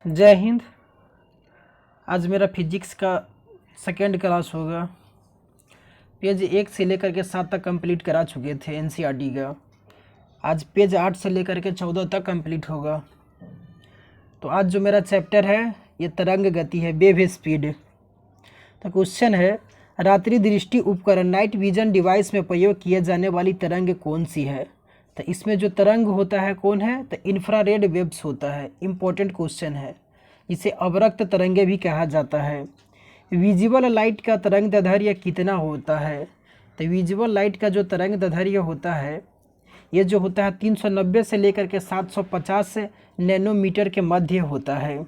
जय हिंद। आज मेरा फिजिक्स का सेकेंड क्लास होगा। पेज 1 से लेकर के 7 तक कंप्लीट करा चुके थे एनसीईआरटी का। आज पेज 8 से लेकर के 14 तक कंप्लीट होगा। तो आज जो मेरा चैप्टर है ये तरंग गति है, वेव स्पीड। तो क्वेश्चन है, रात्रि दृष्टि उपकरण नाइट विजन डिवाइस में प्रयोग किए जाने वाली तरंग कौन सी है। तो इसमें जो तरंग होता है कौन है, तो इंफ्रारेड वेव्स होता है। इम्पोर्टेंट क्वेश्चन है। इसे अवरक्त तरंगे भी कहा जाता है। विजिबल लाइट का तरंग दैर्ध्य कितना होता है। तो विजिबल लाइट का जो तरंग दैर्ध्य होता है ये जो होता है 390 से लेकर के 750 नैनोमीटर के मध्य होता है।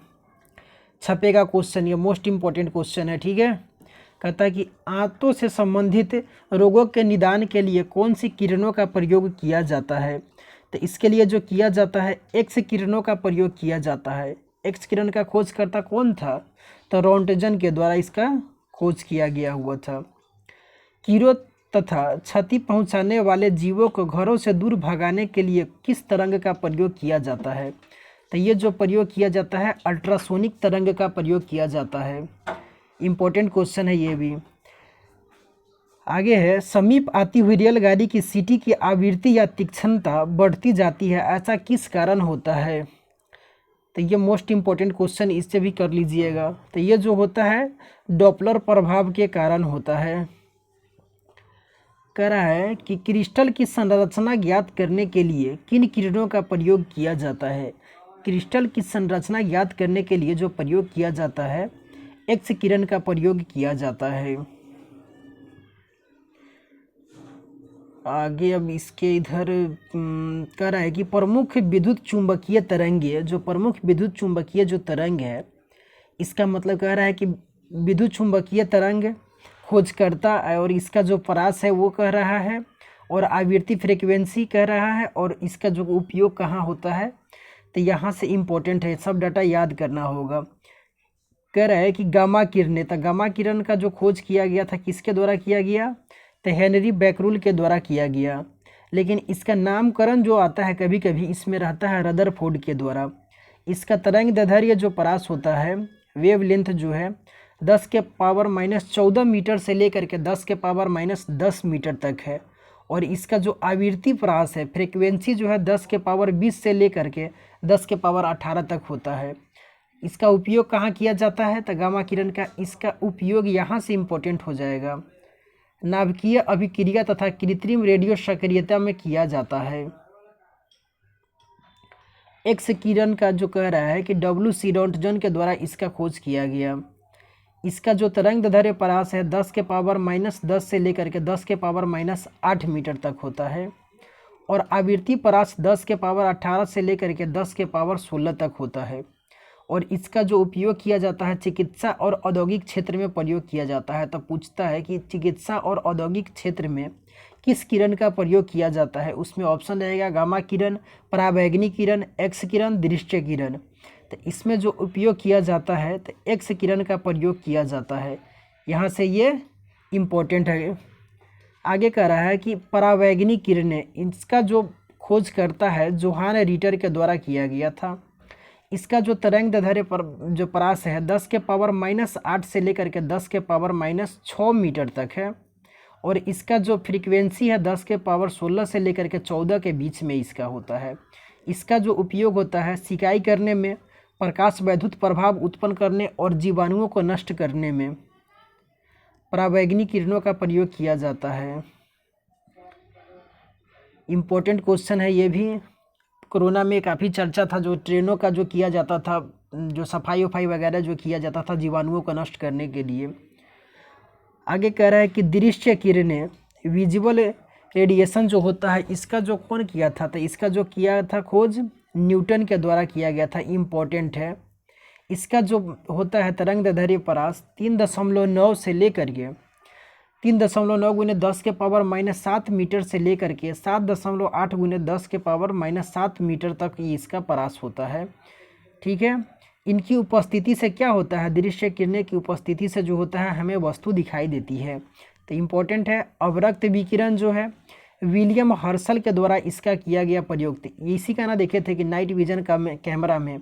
छपेगा क्वेश्चन, ये मोस्ट इम्पॉर्टेंट क्वेश्चन है। ठीक है, कहता है कि आंतों से संबंधित रोगों के निदान के लिए कौन सी किरणों का प्रयोग किया जाता है। तो इसके लिए जो किया जाता है एक्स किरणों का प्रयोग किया जाता है। एक्स किरण का खोजकर्ता कौन था, तो रोंटगन के द्वारा इसका खोज किया गया हुआ था। कीड़ों तथा क्षति पहुंचाने वाले जीवों को घरों से दूर भगाने के लिए किस तरंग का प्रयोग किया जाता है। तो ये जो प्रयोग किया जाता है अल्ट्रासोनिक तरंग का प्रयोग किया जाता है। इम्पोर्टेंट क्वेश्चन है ये भी। आगे है, समीप आती हुई रेलगाड़ी की सीटी की आवृत्ति या तीक्ष्णता बढ़ती जाती है, ऐसा किस कारण होता है। तो ये मोस्ट इम्पोर्टेंट क्वेश्चन, इससे भी कर लीजिएगा। तो ये जो होता है डॉपलर प्रभाव के कारण होता है। कह रहा है कि क्रिस्टल की संरचना ज्ञात करने के लिए किन किरणों का प्रयोग किया जाता है। क्रिस्टल की संरचना ज्ञात करने के लिए जो प्रयोग किया जाता है एक्स किरण का प्रयोग किया जाता है। आगे अब इसके इधर कह रहा है कि प्रमुख विद्युत चुंबकीय तरंगे, जो प्रमुख विद्युत चुंबकीय जो तरंग है इसका मतलब कह रहा है कि विद्युत चुंबकीय तरंग खोजकर्ता और इसका जो परास है वो कह रहा है, और आवृत्ति फ्रीक्वेंसी कह रहा है, और इसका जो उपयोग कहाँ होता है। तो यहाँ से इम्पोर्टेंट है, सब डाटा याद करना होगा। कह रहा है कि गामा किरणें, तो गामा किरण का जो खोज किया गया था किसके द्वारा किया गया, तो हेनरी बैकरूल के द्वारा किया गया। लेकिन इसका नामकरण जो आता है कभी कभी इसमें रहता है रदरफोर्ड के द्वारा। इसका तरंग दैर्ध्य जो परास होता है, वेव लेंथ जो है 10⁻⁻14 मीटर से लेकर के 10⁻−10 मीटर तक है। और इसका जो आवृत्ति परास है, फ्रीक्वेंसी जो है 10⁻20 से लेकर के 10⁻18 तक होता है। इसका उपयोग कहाँ किया जाता है, तो गामा किरण का इसका उपयोग यहाँ से इम्पोर्टेंट हो जाएगा। नाभिकीय अभिक्रिया तथा कृत्रिम रेडियो सक्रियता में किया जाता है। एक्स किरण का जो कह रहा है कि डब्ल्यू.सी. रोंटगन के द्वारा इसका खोज किया गया। इसका जो तरंग दैर्ध्य परास है 10⁻−10 से लेकर के 10⁻−8 मीटर तक होता है। और आवृत्ति परास 10⁻18 से लेकर के 10⁻16 तक होता है। और इसका जो उपयोग किया जाता है चिकित्सा और औद्योगिक क्षेत्र में प्रयोग किया जाता है। तो पूछता है कि चिकित्सा और औद्योगिक क्षेत्र में किस किरण का प्रयोग किया जाता है। उसमें ऑप्शन रहेगा गामा किरण, पराबैंगनी किरण, एक्स किरण, दृश्य किरण। तो इसमें जो उपयोग किया जाता है तो एक्स किरण का प्रयोग किया जाता है। यहाँ से ये इम्पोर्टेंट है। आगे कह रहा है कि पराबैंगनी किरणें, इसका जो खोज करता है जोहान रीटर के द्वारा किया गया था। इसका जो तरंग दैर्ध्य पर जो परास है 10⁻−8 से लेकर के 10⁻6 मीटर तक है। और इसका जो फ्रीक्वेंसी है 10⁻16 से लेकर के 14 के बीच में इसका होता है। इसका जो उपयोग होता है सिकाई करने में, प्रकाश वैद्युत प्रभाव उत्पन्न करने और जीवाणुओं को नष्ट करने में पराबैंगनी किरणों का प्रयोग किया जाता है। इम्पोर्टेंट क्वेश्चन है ये भी। कोरोना में काफ़ी चर्चा था, जो ट्रेनों का जो किया जाता था, जो सफाई वफाई वगैरह जो किया जाता था जीवाणुओं को नष्ट करने के लिए। आगे कह रहा है कि दृश्य किरणें, विजिबल रेडिएशन जो होता है इसका जो कौन किया था, तो इसका जो किया था खोज न्यूटन के द्वारा किया गया था। इम्पोर्टेंट है। इसका जो होता है तरंग दैर्ध्य परास 3.9 से लेकर के 3.9 × 10⁻⁻7 मीटर से लेकर के 7.8 × 10⁻⁻7 मीटर तक ये इसका परास होता है। ठीक है, इनकी उपस्थिति से क्या होता है, दृश्य किरणें की उपस्थिति से जो होता है हमें वस्तु दिखाई देती है। तो इम्पोर्टेंट है। अवरक्त विकिरण जो है विलियम हर्शल के द्वारा इसका किया गया प्रयोग। इसी का ना देखे थे कि नाइट विजन का कैमरा में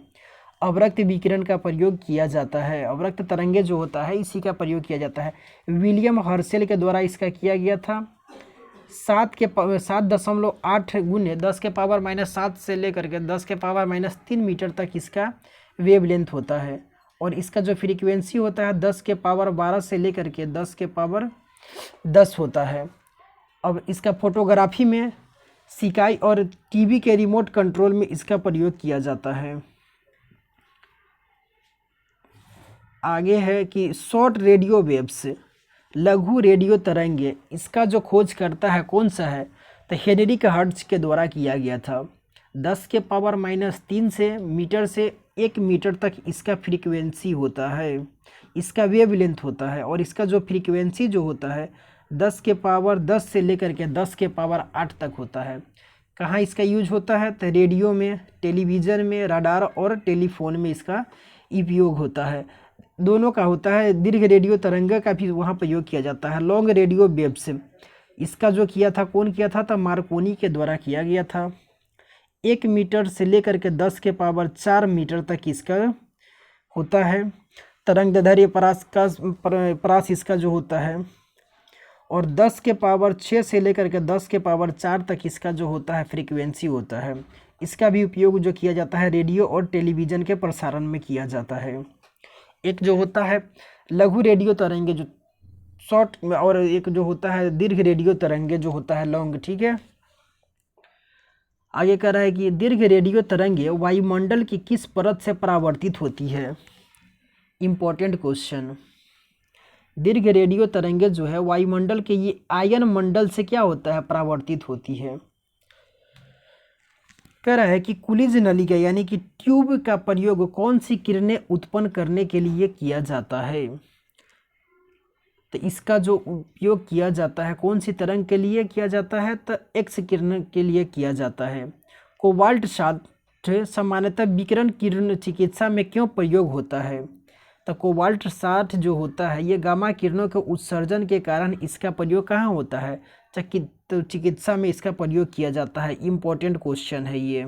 अवरक्त विकिरण का प्रयोग किया जाता है। अवरक्त तरंगे जो होता है इसी का प्रयोग किया जाता है। विलियम हर्शेल के द्वारा इसका किया गया था। 7.8 गुने 10⁻⁻7 से लेकर के 10⁻³ मीटर तक इसका वेवलेंथ होता है। और इसका जो फ्रीक्वेंसी होता है 10⁻12 से लेकर के 10⁻10 होता है। अब इसका फोटोग्राफी में सिकाई और टीवी के रिमोट कंट्रोल में इसका प्रयोग किया जाता है। आगे है कि शॉर्ट रेडियो वेव्स, लघु रेडियो तरंगे, इसका जो खोज करता है कौन सा है, तो हेनरिक हर्ट्ज के द्वारा किया गया था। 10⁻³ से मीटर से 1 मीटर तक इसका फ्रीक्वेंसी होता है, इसका वेवलेंथ होता है। और इसका जो फ्रीक्वेंसी जो होता है 10⁻10 से लेकर के 10⁻8 तक होता है। कहाँ इसका यूज होता है, तो रेडियो में, टेलीविज़न में, रडार और टेलीफोन में इसका उपयोग होता है। दोनों का होता है। दीर्घ रेडियो तरंग का भी वहाँ प्रयोग किया जाता है। लॉन्ग रेडियो वेव्स, इसका जो किया था कौन किया था, तो मार्कोनी के द्वारा किया गया था। 1 मीटर से लेकर के 10⁻4 मीटर तक इसका होता है तरंगदैर्घ्य परास इसका जो होता है। और 10⁻6 से लेकर के 10⁻4 तक इसका जो होता है फ्रीक्वेंसी होता है। इसका भी उपयोग जो किया जाता है रेडियो और टेलीविज़न के प्रसारण में किया जाता है। एक जो होता है लघु रेडियो तरंगे जो शॉर्ट, और एक जो होता है दीर्घ रेडियो तरंगे जो होता है लॉन्ग। ठीक है, आगे कह रहा है कि दीर्घ रेडियो तरंगे वायुमंडल की किस परत से परावर्तित होती है। Important question. दीर्घ रेडियो तरंगे जो है वायुमंडल के ये आयन मंडल से क्या होता है, परावर्तित होती है। कह रहा है कि कुलिज नलिका यानी कि ट्यूब का प्रयोग कौन सी किरणें उत्पन्न करने के लिए किया जाता है। तो इसका जो उपयोग किया जाता है कौन सी तरंग के लिए किया जाता है, तो एक्स किरण के लिए किया जाता है। कोबाल्ट 60 सामान्यतः विकिरण किरण चिकित्सा में क्यों प्रयोग होता है, तो कोबाल्ट 60 जो होता है ये गामा किरणों के उत्सर्जन के कारण इसका प्रयोग कहाँ होता है, तो चिकित्सा में इसका प्रयोग किया जाता है। इम्पोर्टेंट क्वेश्चन है ये।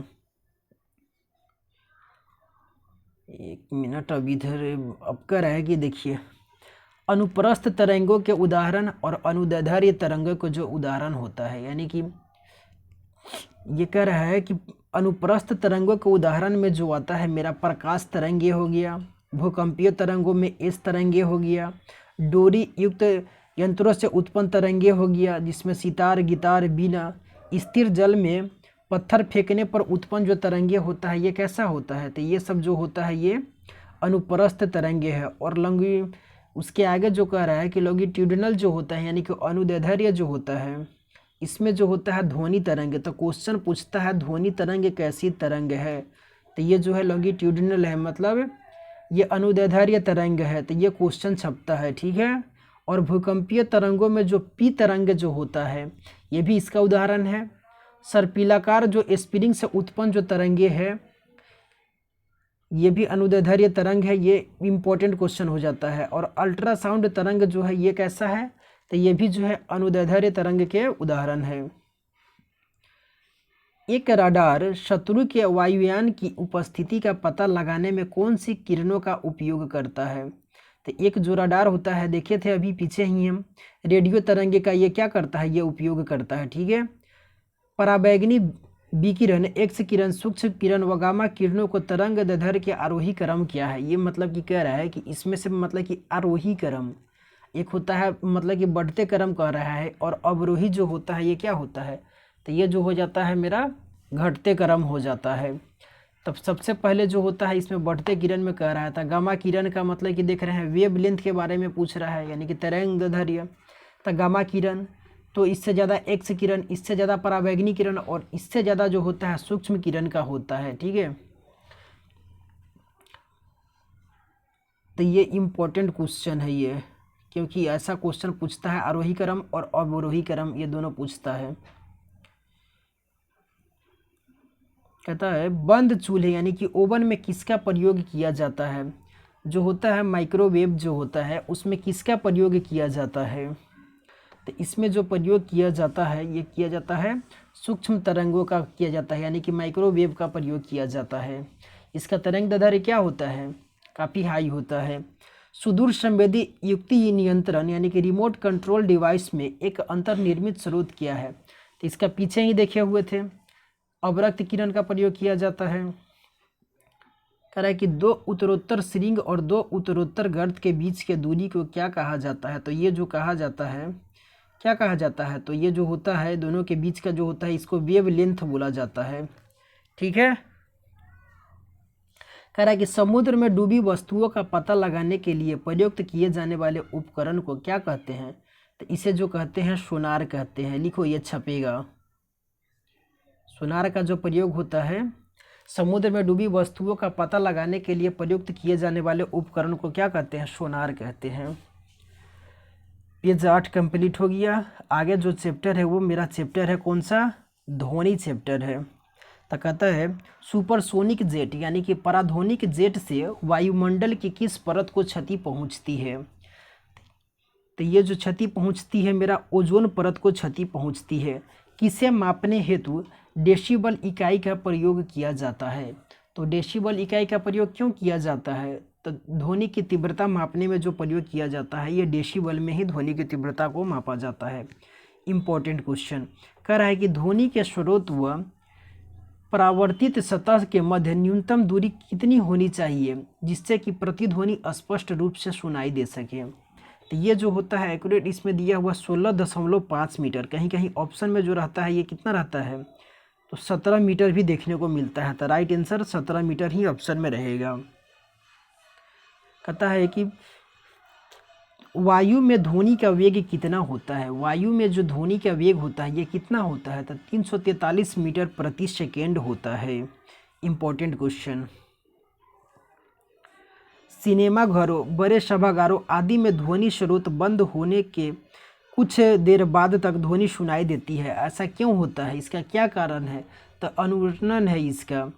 एक मिनट, अब इधर अब कह रहा है कि देखिए अनुप्रस्थ तरंगों के उदाहरण और अनुदैर्घ्य तरंगों को जो उदाहरण होता है, यानी कि ये कह रहा है कि अनुप्रस्थ तरंगों के उदाहरण में जो आता है मेरा प्रकाश तरंगे हो गया, भूकंपीय तरंगों में एस तरंगे हो गया, डोरी युक्त यंत्रों से उत्पन्न तरंगे हो गया जिसमें सितार, गिटार, बीना, स्थिर जल में पत्थर फेंकने पर उत्पन्न जो तरंगे होता है ये कैसा होता है, तो ये सब जो होता है ये अनुप्रस्थ तरंगे है। और उसके आगे जो कह रहा है कि लॉन्गिट्यूडिनल जो होता है यानी कि अनुदैर्घ्य जो होता है इसमें जो होता है ध्वनि तरंग। तो क्वेश्चन पूछता है ध्वनि तरंग कैसी तरंग है, तो ये जो है लॉन्गिट्यूडिनल है, मतलब ये अनुदैर्घ्य तरंग है, तो ये क्वेश्चन छपता है। ठीक है, और भूकंपीय तरंगों में जो पी तरंग जो होता है ये भी इसका उदाहरण है। सर्पिलाकार जो स्प्रिंग से उत्पन्न जो तरंगे है ये भी अनुदैर्घ्य तरंग है, ये इम्पोर्टेंट क्वेश्चन हो जाता है। और अल्ट्रासाउंड तरंग जो है ये कैसा है, तो ये भी जो है अनुदैर्घ्य तरंग के उदाहरण है। एक रडार शत्रु के वायुयान की उपस्थिति का पता लगाने में कौन सी किरणों का उपयोग करता है, तो एक जो रडार होता है देखे थे अभी पीछे ही हम, रेडियो तरंगे का ये क्या करता है, ये उपयोग करता है। ठीक है, पराबैंगनी विकिरण, एक्स किरण, सूक्ष्म किरण व गामा किरणों को तरंग दैर्घ्य के आरोही क्रम क्या है। ये मतलब कि कह रहा है कि इसमें से मतलब कि आरोही क्रम एक होता है, मतलब कि बढ़ते क्रम कह रहा है, और अवरोही जो होता है ये क्या होता है, तो ये जो हो जाता है मेरा घटते क्रम हो जाता है। तब सबसे पहले जो होता है इसमें बढ़ते किरण में कह रहा था, गामा किरण का मतलब कि देख रहे हैं वेव लेंथ के बारे में पूछ रहा है, यानी कि तरंग दैर्घ्य। तो गामा किरण तो इससे ज़्यादा एक्स किरण, इससे ज़्यादा पराबैंगनी किरण, और इससे ज़्यादा जो होता है सूक्ष्म किरण का होता है। ठीक है, तो ये इम्पोर्टेंट क्वेश्चन है ये, क्योंकि ऐसा क्वेश्चन पूछता है आरोही क्रम और अवरोही क्रम ये दोनों पूछता है। कहता है बंद चूल्हे यानी कि ओवन में किसका प्रयोग किया जाता है, जो होता है माइक्रोवेव जो होता है उसमें किसका प्रयोग किया जाता है, तो इसमें जो प्रयोग किया जाता है ये किया जाता है सूक्ष्म तरंगों का किया जाता है, यानी कि माइक्रोवेव का प्रयोग किया जाता है। इसका तरंग दैर्ध्य क्या होता है, काफ़ी हाई होता है। सुदूर संवेदी युक्ति नियंत्रण यानी कि रिमोट कंट्रोल डिवाइस में एक अंतर्निर्मित स्रोत क्या है, तो इसका पीछे ही देखे हुए थे, अवरक्त किरण का प्रयोग किया जाता है। कह रहा है कि दो उत्तरोत्तर श्रृंग और दो उत्तरोत्तर गर्त के बीच के दूरी को क्या कहा जाता है, तो ये जो कहा जाता है क्या कहा जाता है, तो ये जो होता है दोनों के बीच का जो होता है इसको वेव लेंथ बोला जाता है। ठीक है। कह रहा है कि समुद्र में डूबी वस्तुओं का पता लगाने के लिए प्रयुक्त किए जाने वाले उपकरण को क्या कहते हैं, तो इसे जो कहते हैं सोनार कहते हैं। लिखो, ये छपेगा। सोनार का जो प्रयोग होता है, समुद्र में डूबी वस्तुओं का पता लगाने के लिए प्रयुक्त किए जाने वाले उपकरण को क्या कहते हैं, सोनार कहते हैं। पेज 8 कंप्लीट हो गया। आगे जो चैप्टर है वो मेरा चैप्टर है कौन सा, ध्वनि चैप्टर है। तो कहता है सुपरसोनिक जेट यानी कि पराध्वनिक जेट से वायुमंडल की किस परत को क्षति पहुंचती है, तो ये जो क्षति पहुंचती है मेरा ओजोन परत को क्षति पहुंचती है। किसे मापने हेतु डेसिबल इकाई का प्रयोग किया जाता है, तो डेसिबल इकाई का प्रयोग क्यों किया जाता है, तो ध्वनि की तीव्रता मापने में जो प्रयोग किया जाता है ये डेसिबल में ही ध्वनि की तीव्रता को मापा जाता है। इंपॉर्टेंट क्वेश्चन कह रहा है कि ध्वनि के स्रोत व परावर्तित सतह के मध्य न्यूनतम दूरी कितनी होनी चाहिए जिससे कि प्रतिध्वनि स्पष्ट रूप से सुनाई दे सके, तो ये जो होता है एक्यूरेट इसमें दिया हुआ 16.5 मीटर, कहीं कहीं ऑप्शन में जो रहता है ये कितना रहता है, तो 17 मीटर भी देखने को मिलता है। तो राइट आंसर 17 मीटर ही ऑप्शन में रहेगा। कहता है कि वायु में ध्वनि का वेग कितना होता है, वायु में जो ध्वनि का वेग होता है ये कितना होता है, तो 343 मीटर प्रति सेकेंड होता है। Important question. सिनेमा घरों, बड़े सभागारों आदि में ध्वनि स्रोत बंद होने के कुछ देर बाद तक ध्वनि सुनाई देती है, ऐसा क्यों होता है, इसका क्या कारण है, तो अनुवर्तन है इसका,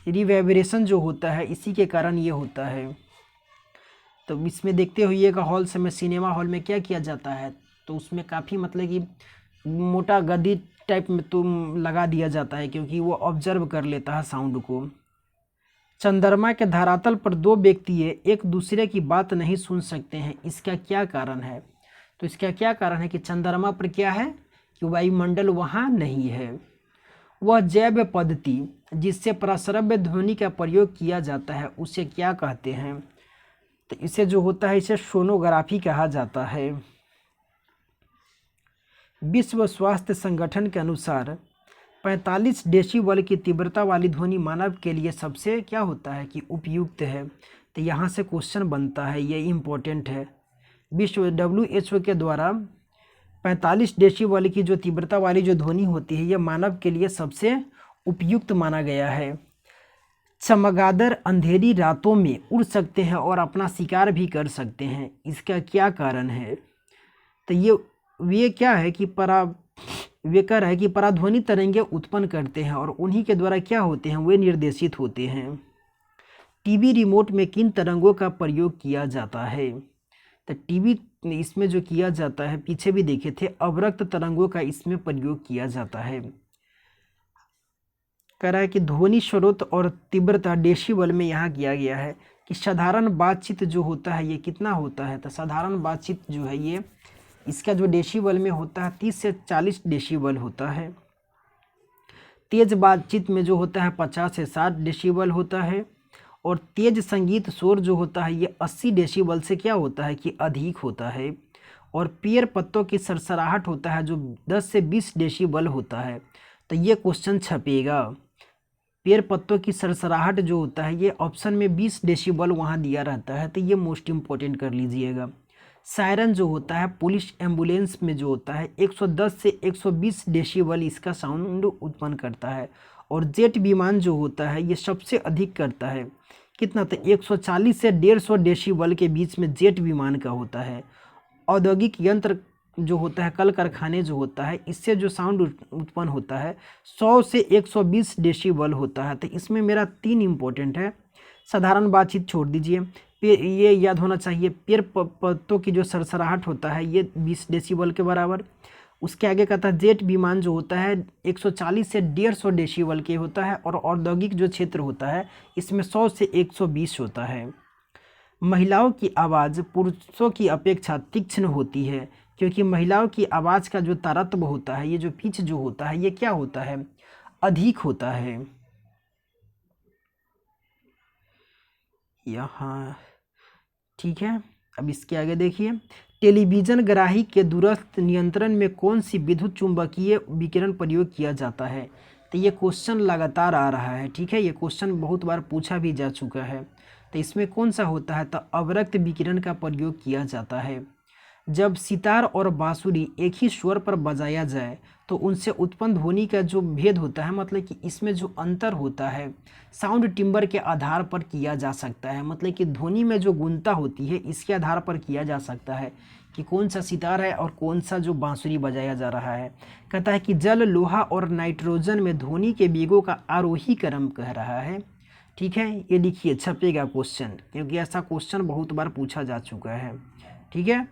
रिवेबरेशन जो होता है इसी के कारण ये होता है। तो इसमें देखते होइएगा हॉल समय सिनेमा हॉल में क्या किया जाता है, तो उसमें काफ़ी मतलब कि मोटा गद्दी टाइप में तो लगा दिया जाता है क्योंकि वो ऑब्जर्व कर लेता है साउंड को। चंद्रमा के धरातल पर दो व्यक्ति एक दूसरे की बात नहीं सुन सकते हैं, इसका क्या कारण है, तो इसका क्या कारण है कि चंद्रमा पर क्या है कि वायुमंडल वहाँ नहीं है। वह जैव पद्धति जिससे प्रसरव्य ध्वनि का प्रयोग किया जाता है उसे क्या कहते हैं, तो इसे जो होता है इसे सोनोग्राफी कहा जाता है। विश्व स्वास्थ्य संगठन के अनुसार 45 डेसिबल की तीव्रता वाली ध्वनि मानव के लिए सबसे क्या होता है कि उपयुक्त है, तो यहाँ से क्वेश्चन बनता है, ये इम्पोर्टेंट है। विश्व WHO के द्वारा 45 डेसिबल की जो तीव्रता वाली जो ध्वनि होती है यह मानव के लिए सबसे उपयुक्त माना गया है। चमगादड़ अंधेरी रातों में उड़ सकते हैं और अपना शिकार भी कर सकते हैं, इसका क्या कारण है, तो ये क्या है कि वे कह रहा है कि पराध्वनि तरंगे उत्पन्न करते हैं और उन्हीं के द्वारा क्या होते हैं वे निर्देशित होते हैं। टीवी रिमोट में किन तरंगों का प्रयोग किया जाता है, तो टीवी इसमें जो किया जाता है पीछे भी देखे थे अवरक्त तरंगों का इसमें प्रयोग किया जाता है। कह रहा है कि ध्वनि स्रोत और तीव्रता डेसिबल में यहाँ किया गया है कि साधारण बातचीत जो होता है ये कितना होता है, तो साधारण बातचीत जो है ये इसका जो डेसिबल में होता है 30 से 40 डेसिबल होता है। तेज बातचीत में जो होता है 50 से 60 डेसिबल होता है और तेज संगीत शोर जो होता है ये 80 डेसिबल से क्या होता है कि अधिक होता है। और पेड़ पत्तों की सरसराहट होता है जो 10 से 20 डेसिबल होता है, तो ये क्वेश्चन छपेगा। पेड़ पत्तों की सरसराहट जो होता है ये ऑप्शन में 20 डेसिबल वहाँ दिया रहता है, तो ये मोस्ट इम्पोर्टेंट कर लीजिएगा। सायरन जो होता है पुलिस एम्बुलेंस में जो होता है 110 से 120 डेसिबल इसका साउंड उत्पन्न करता है। और जेट विमान जो होता है ये सबसे अधिक करता है, कितना, तो 140 से 150 डेसिबल के बीच में जेट विमान का होता है। औद्योगिक यंत्र जो होता है कल कारखाने जो होता है इससे जो साउंड उत्पन्न होता है 100 से 120 डेसिबल होता है, तो इसमें मेरा 3 इम्पोर्टेंट है। साधारण बातचीत छोड़ दीजिए, ये याद होना चाहिए। पेड़ पत्तों की जो सरसराहट होता है ये 20 डेसिबल के बराबर। उसके आगे कहता है जेट विमान जो होता है 140 से 150 डेसिबल के होता है, और औद्योगिक जो क्षेत्र होता है इसमें 100 से 120 होता है। महिलाओं की आवाज़ पुरुषों की अपेक्षा तीक्ष्ण होती है, क्योंकि महिलाओं की आवाज़ का जो तारतम्य होता है, ये जो पिच जो होता है, ये क्या होता है, अधिक होता है। यहाँ ठीक है। अब इसके आगे देखिए, टेलीविज़न ग्राही के दूरस्थ नियंत्रण में कौन सी विद्युत चुम्बकीय विकिरण प्रयोग किया जाता है। तो ये क्वेश्चन लगातार आ रहा है, ठीक है, ये क्वेश्चन बहुत बार पूछा भी जा चुका है। तो इसमें कौन सा होता है, तो अवरक्त विकिरण का प्रयोग किया जाता है। जब सितार और बांसुरी एक ही स्वर पर बजाया जाए तो उनसे उत्पन्न ध्वनि का जो भेद होता है, मतलब कि इसमें जो अंतर होता है साउंड टिम्बर के आधार पर किया जा सकता है, मतलब कि ध्वनि में जो गुणता होती है इसके आधार पर किया जा सकता है कि कौन सा सितार है और कौन सा जो बांसुरी बजाया जा रहा है। कहता है कि जल, लोहा और नाइट्रोजन में ध्वनि के वेगों का आरोही क्रम कह रहा है, ठीक है। ये लिखिए, छपेगा क्वेश्चन, क्योंकि ऐसा क्वेश्चन बहुत बार पूछा जा चुका है, ठीक है।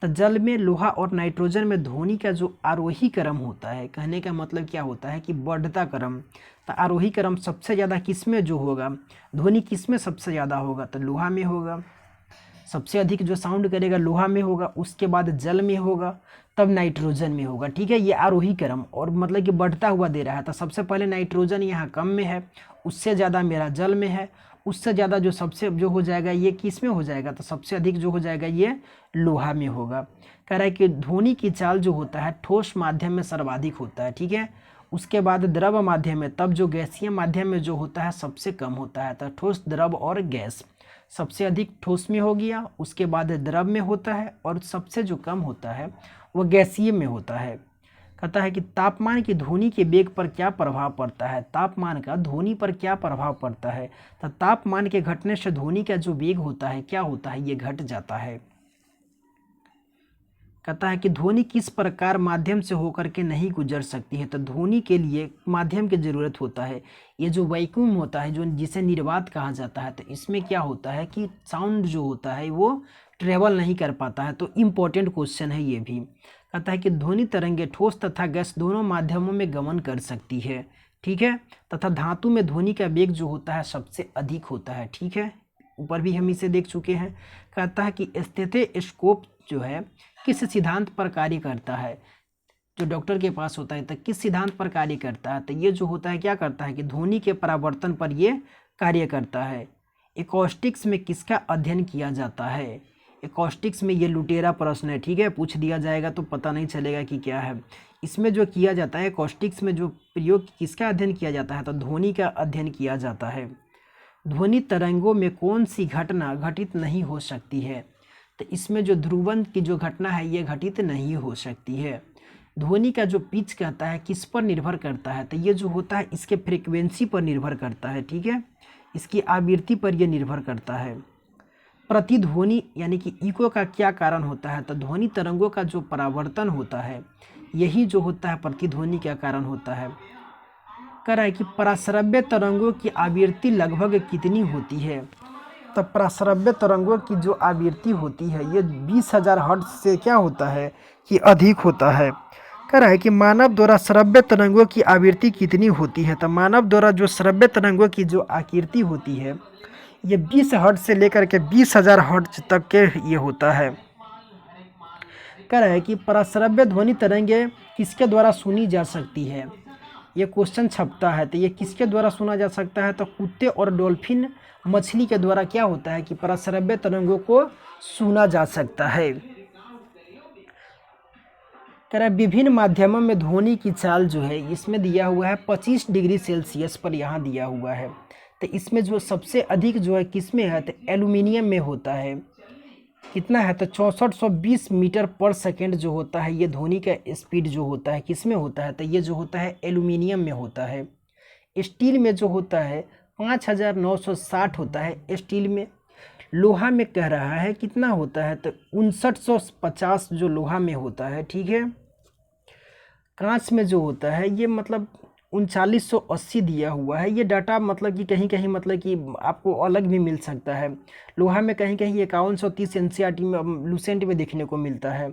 तो जल में, लोहा और नाइट्रोजन में ध्वनि का जो आरोही क्रम होता है, कहने का मतलब क्या होता है कि बढ़ता क्रम। तो आरोही क्रम सबसे ज़्यादा किस में जो होगा, ध्वनि किस में सबसे ज़्यादा होगा, तो लोहा में होगा। सबसे अधिक जो साउंड करेगा लोहा में होगा, उसके बाद जल में होगा, तब नाइट्रोजन में होगा, ठीक है। ये आरोही क्रम और मतलब कि बढ़ता हुआ दे रहा है। तो सबसे पहले नाइट्रोजन यहाँ कम में है, उससे ज़्यादा मेरा जल में है, उससे ज़्यादा जो सबसे जो हो जाएगा ये किस में हो जाएगा, तो सबसे अधिक जो हो जाएगा ये लोहा में होगा। कह रहा है कि ध्वनि की चाल जो होता है ठोस माध्यम में सर्वाधिक होता है, ठीक है। उसके बाद द्रव माध्यम में, तब जो गैसीय माध्यम में जो होता है सबसे कम होता है। तो ठोस, द्रव और गैस, सबसे अधिक ठोस में हो गया, उसके बाद द्रव में होता है, और सबसे जो कम होता है वह गैसीय में होता है। कहता है कि तापमान की ध्वनि के वेग पर क्या प्रभाव पड़ता है, तापमान का ध्वनि पर क्या प्रभाव पड़ता है। तो तापमान के घटने से ध्वनि का जो वेग होता है क्या होता है, ये घट जाता है। कहता है कि ध्वनि किस प्रकार माध्यम से होकर के नहीं गुजर सकती है। तो ध्वनि के लिए माध्यम की जरूरत होता है। ये जो वैक्यूम होता है, जो जिसे निर्वात कहा जाता है, तो इसमें क्या होता है कि साउंड जो होता है वो ट्रेवल नहीं कर पाता है। तो इम्पोर्टेंट क्वेश्चन है ये भी। कहता है कि ध्वनि तरंगे ठोस तथा गैस दोनों माध्यमों में गमन कर सकती है, ठीक है। तथा धातु में ध्वनि का वेग जो होता है सबसे अधिक होता है, ठीक है। ऊपर भी हम इसे देख चुके हैं। कहता है कि स्टेथोस्कोप जो है किस सिद्धांत पर कार्य करता है, जो डॉक्टर के पास होता है, तो किस सिद्धांत पर कार्य करता है। तो ये जो होता है क्या करता है कि ध्वनि के परावर्तन पर ये कार्य करता है। एकॉस्टिक्स में किसका अध्ययन किया जाता है। एकॉस्टिक्स में ये लुटेरा प्रश्न है, ठीक है, पूछ दिया जाएगा तो पता नहीं चलेगा कि क्या है। इसमें जो किया जाता है एकॉस्टिक्स में जो प्रयोग किसका अध्ययन किया जाता है, तो ध्वनि का अध्ययन किया जाता है। ध्वनि तरंगों में कौन सी घटना घटित नहीं हो सकती है। तो इसमें जो ध्रुवन की जो घटना है ये घटित नहीं हो सकती है। ध्वनि का जो पिच कहता है किस पर निर्भर करता है, तो ये जो होता है इसके फ्रीक्वेंसी पर निर्भर करता है, ठीक है, इसकी आवृत्ति पर यह निर्भर करता है। प्रतिध्वनि यानी कि इको का क्या कारण होता है, तो ध्वनि तरंगों का जो परावर्तन होता है यही जो होता है प्रतिध्वनि का कारण होता है। कह रहा है कि पराश्रव्य तरंगों की आवृत्ति लगभग कितनी होती है। तो पराश्रव्य तरंगों की जो आवृत्ति होती है ये 20,000 हर्ट्ज से क्या होता है कि अधिक होता है। कह रहा है कि मानव द्वारा श्रव्य तरंगों की आवृत्ति कितनी होती है। तो मानव द्वारा जो श्रव्य तरंगों की जो आकृति होती है ये 20 हर्ट्ज से लेकर के 20,000 हर्ट्ज तक के ये होता है। कह रहा है कि पराश्रव्य ध्वनि तरंगे किसके द्वारा सुनी जा सकती है। ये क्वेश्चन छपता है, तो ये किसके द्वारा सुना जा सकता है, तो कुत्ते और डॉल्फिन मछली के द्वारा क्या होता है कि पराश्रव्य तरंगों को सुना जा सकता है। कह रहा है विभिन्न माध्यमों में ध्वनि की चाल जो है इसमें दिया हुआ है 25 डिग्री सेल्सियस पर यहाँ दिया हुआ है। तो इसमें जो सबसे अधिक जो है किसमें है, तो एल्यूमिनियम में होता है। कितना है, तो 6420 मीटर पर सेकेंड जो होता है ये ध्वनि का स्पीड जो होता है किसमें होता है, तो ये जो होता है एल्यूमिनियम में होता है। स्टील में जो होता है 5960 होता है स्टील में। लोहा में कह रहा है कितना होता है, तो 5950 जो लोहा में होता है, ठीक है। कांच में जो होता है ये मतलब 3980 दिया हुआ है। ये डाटा मतलब कि कहीं कहीं मतलब कि आपको अलग भी मिल सकता है। लोहा में कहीं कहीं 5130 एनसीईआरटी में लूसेंट में देखने को मिलता है,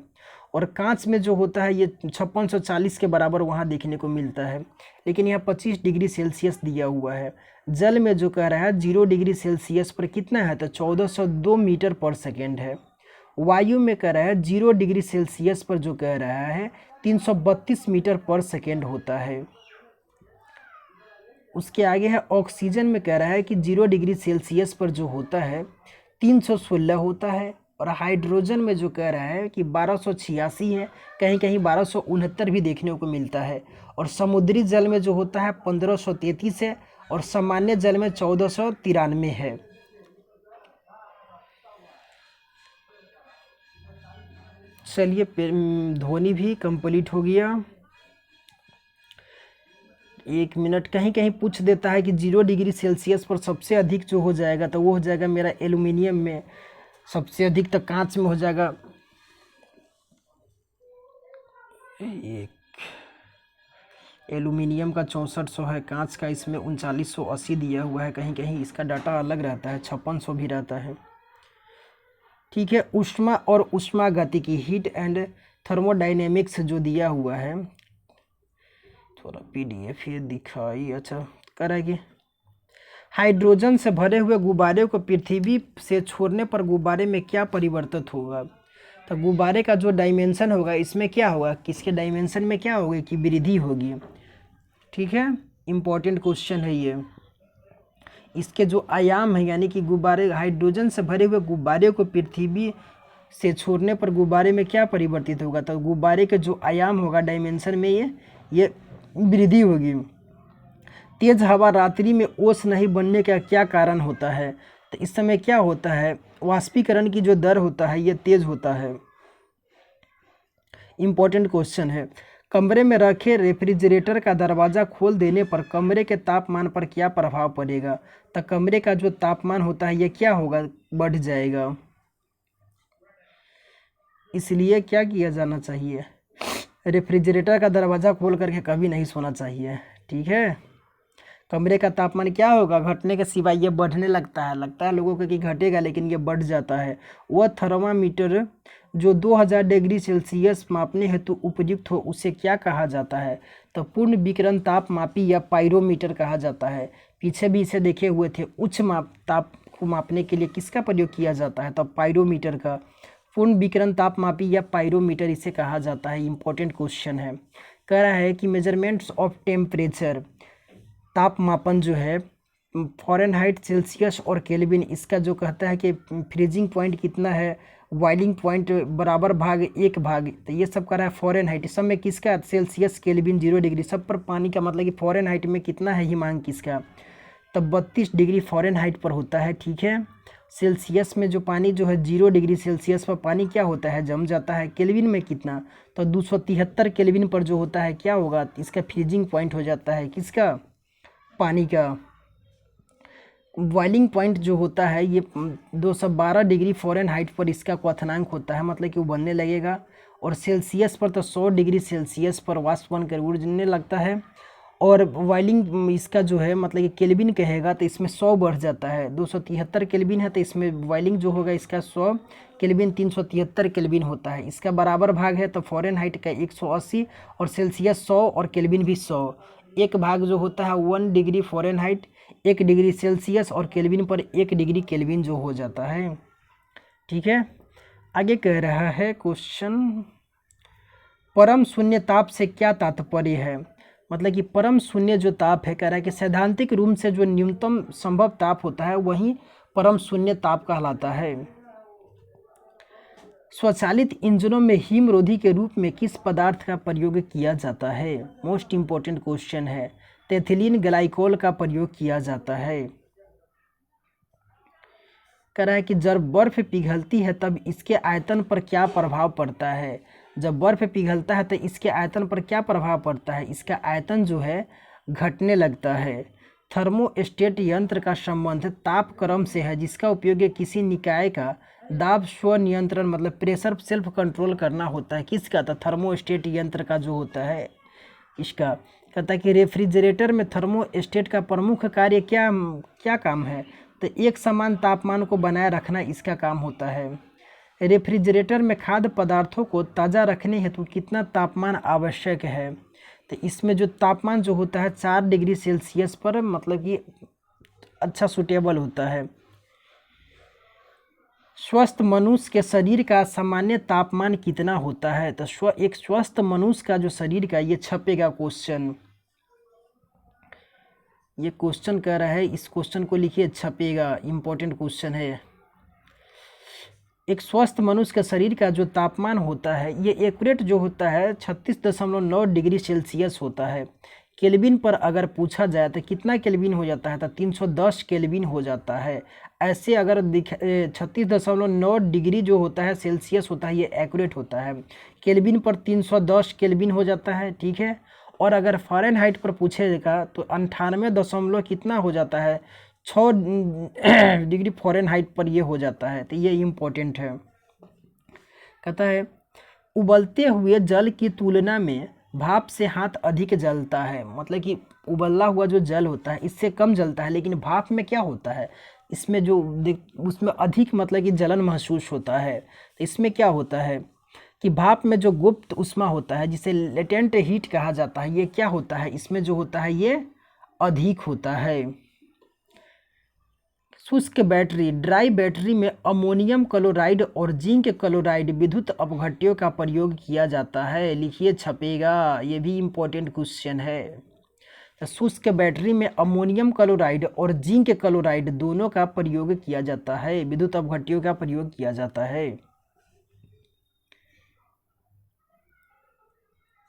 और कांच में जो होता है ये 5640 के बराबर वहाँ देखने को मिलता है, लेकिन यहाँ 25 डिग्री सेल्सियस दिया हुआ है। जल में जो कह रहा है 0 डिग्री सेल्सियस पर कितना है, तो 1402 मीटर पर सेकेंड है। वायु में कह रहा है 0 डिग्री सेल्सियस पर जो कह रहा है 332 मीटर पर सेकेंड होता है। उसके आगे है ऑक्सीजन में कह रहा है कि 0 डिग्री सेल्सियस पर जो होता है 316 होता है। और हाइड्रोजन में जो कह रहा है कि 1286 है, कहीं कहीं 1269 भी देखने को मिलता है। और समुद्री जल में जो होता है 1533 है, और सामान्य जल में 1493 है। चलिए ध्वनि भी कंप्लीट हो गया। 1 मिनट, कहीं कहीं पूछ देता है कि 0 डिग्री सेल्सियस पर सबसे अधिक जो हो जाएगा तो वो हो जाएगा मेरा एल्युमिनियम में, सबसे अधिक तो कांच में हो जाएगा। एक एल्युमिनियम का 6400 है, कांच का इसमें 3980 दिया हुआ है, कहीं कहीं इसका डाटा अलग रहता है, 5600 भी रहता है। ठीक है, ऊष्मा और ऊष्मागतिकी हीट एंड थर्मोडायनेमिक्स जो दिया हुआ है, थोड़ा पीडीएफ ये दिखाई, अच्छा करेंगे। हाइड्रोजन से भरे हुए गुब्बारे को पृथ्वी से छोड़ने पर गुब्बारे में क्या परिवर्तित होगा, तो गुब्बारे का जो डायमेंशन होगा इसमें क्या होगा, किसके डायमेंशन में क्या होगी कि वृद्धि होगी। ठीक है, इम्पॉर्टेंट क्वेश्चन है ये। इसके जो आयाम है यानी कि गुब्बारे, हाइड्रोजन से भरे हुए गुब्बारे को पृथ्वी से छोड़ने पर गुब्बारे में क्या परिवर्तित होगा, तो गुब्बारे के जो आयाम होगा डायमेंशन में ये वृद्धि होगी। तेज हवा रात्रि में ओस नहीं बनने का क्या कारण होता है, तो इस समय क्या होता है, वाष्पीकरण की जो दर होता है ये तेज होता है। इम्पोर्टेंट क्वेश्चन है। कमरे में रखे रेफ्रिजरेटर का दरवाज़ा खोल देने पर कमरे के तापमान पर क्या प्रभाव पड़ेगा, तो कमरे का जो तापमान होता है ये क्या होगा, बढ़ जाएगा। इसलिए क्या किया जाना चाहिए, रेफ्रिजरेटर का दरवाज़ा खोल करके कभी नहीं सोना चाहिए। ठीक है, कमरे का तापमान क्या होगा, घटने के सिवाय ये बढ़ने लगता है लोगों को कि घटेगा, लेकिन ये बढ़ जाता है। वह थर्मामीटर जो 2000 डिग्री सेल्सियस मापने हेतु उपयुक्त हो उसे क्या कहा जाता है, तो पूर्ण विकिरण तापमापी या पाइरोमीटर कहा जाता है। पीछे भी इसे देखे हुए थे, उच्च ताप को मापने के लिए किसका प्रयोग किया जाता है, तो पाइरोमीटर का। पूर्ण विकिरण तापमापी या पाइरोमीटर इसे कहा जाता है। इंपॉर्टेंट क्वेश्चन है। कह रहा है कि मेजरमेंट्स ऑफ टेम्परेचर, तापमापन जो है फ़ारेनहाइट, सेल्सियस और केल्विन, इसका जो कहता है कि फ्रीजिंग पॉइंट कितना है, बॉइलिंग पॉइंट बराबर भाग 1 भाग, तो ये सब कर रहा है फ़ारेनहाइट। इस सब में किसका, सेल्सियस, केल्विन, 0 डिग्री, सब पर पानी का मतलब कि फ़ारेनहाइट में कितना है हिमांक किसका, तो 32 डिग्री फ़ारेनहाइट पर होता है। ठीक है, सेल्सियस में जो पानी जो है 0 डिग्री सेल्सियस पर पानी क्या होता है, जम जाता है। केल्विन में कितना, तो 273 केल्विन पर जो होता है क्या होगा, इसका फ्रीजिंग पॉइंट हो जाता है किसका, पानी का। बॉइलिंग पॉइंट जो होता है ये 212 डिग्री फ़ारेनहाइट पर इसका क्वथनांक होता है, मतलब कि वो बनने लगेगा। और सेल्सियस पर तो 100 डिग्री सेल्सियस पर वाष्प बनकर उड़ने लगता है। और बॉइलिंग इसका जो है मतलब कि केल्विन कहेगा तो इसमें 100 बढ़ जाता है, 273 केल्विन है तो इसमें बॉइलिंग जो होगा इसका 100 केल्विन 373 केल्विन होता है। इसका बराबर भाग है तो फ़ारेनहाइट का 180 और सेल्सियस 100 और केल्विन भी 100। एक भाग जो होता है 1 डिग्री फ़ारेनहाइट 1 डिग्री सेल्सियस और केल्विन पर 1 डिग्री केल्विन जो हो जाता है। ठीक है, आगे कह रहा है क्वेश्चन, परम शून्य ताप से क्या तात्पर्य है, मतलब कि परम शून्य जो ताप है, कह रहा है कि सैद्धांतिक रूप से जो न्यूनतम संभव ताप होता है वही परम शून्य ताप कहलाता है। स्वचालित इंजनों में हिमरोधी के रूप में किस पदार्थ का प्रयोग किया जाता है, मोस्ट इंपॉर्टेंट क्वेश्चन है। तो एथिलीन ग्लाइकोल का प्रयोग किया जाता है। कह रहा है कि जब बर्फ पिघलती है तब इसके आयतन पर क्या प्रभाव पड़ता है, जब बर्फ पिघलता है तो इसके आयतन पर क्या प्रभाव पड़ता है, इसका आयतन जो है घटने लगता है। थर्मोस्टेट यंत्र का संबंध तापक्रम से है जिसका उपयोग किसी निकाय का दाब स्वनियंत्रण मतलब प्रेशर सेल्फ कंट्रोल करना होता है। किसका, तो थर्मोस्टेट यंत्र का जो होता है इसका। कहता है कि रेफ्रिजरेटर में थर्मोस्टेट का प्रमुख कार्य क्या काम है, तो एक समान तापमान को बनाए रखना इसका काम होता है। रेफ्रिजरेटर में खाद्य पदार्थों को ताज़ा रखने हेतु कितना तापमान आवश्यक है? तो इसमें जो तापमान जो होता है 4 डिग्री सेल्सियस पर मतलब कि अच्छा सूटेबल होता है। स्वस्थ मनुष्य के शरीर का सामान्य तापमान कितना होता है? तो एक स्वस्थ मनुष्य का जो शरीर का, ये छपेगा क्वेश्चन, ये क्वेश्चन कह रहा है, इस क्वेश्चन को लिखिए, छपेगा, इम्पोर्टेंट क्वेश्चन है। एक स्वस्थ मनुष्य के शरीर का जो तापमान होता है ये एक्यूरेट जो होता है 36.9 डिग्री सेल्सियस होता है। केल्विन पर अगर पूछा जाए तो कितना केल्विन हो जाता है? तो 310 केल्विन हो जाता है। ऐसे अगर 36.9 डिग्री जो होता है सेल्सियस होता है ये एक्यूरेट होता है। केल्विन पर 310 केल्विन हो जाता है, ठीक है। और अगर फ़ारेनहाइट पर पूछेगा तो 98 दशमलव कितना हो जाता है, 6 डिग्री फ़ारेनहाइट पर ये हो जाता है। तो ये इम्पोर्टेंट है। कहता है उबलते हुए जल की तुलना में भाप से हाथ अधिक जलता है। मतलब कि उबला हुआ जो जल होता है इससे कम जलता है, लेकिन भाप में क्या होता है, इसमें जो उसमें अधिक मतलब कि जलन महसूस होता है। तो इसमें क्या होता है कि भाप में जो गुप्त ऊष्मा होता है जिसे लेटेंट हीट कहा जाता है, ये क्या होता है, इसमें जो होता है ये अधिक होता है। शुष्क बैटरी, ड्राई बैटरी में अमोनियम क्लोराइड और जिंक क्लोराइड विद्युत अपघट्यों का प्रयोग किया जाता है। लिखिए, छपेगा, ये भी इम्पोर्टेंट क्वेश्चन है। तो शुष्क बैटरी में अमोनियम क्लोराइड और जिंक क्लोराइड दोनों का प्रयोग किया जाता है, विद्युत अपघट्यों का प्रयोग किया जाता है।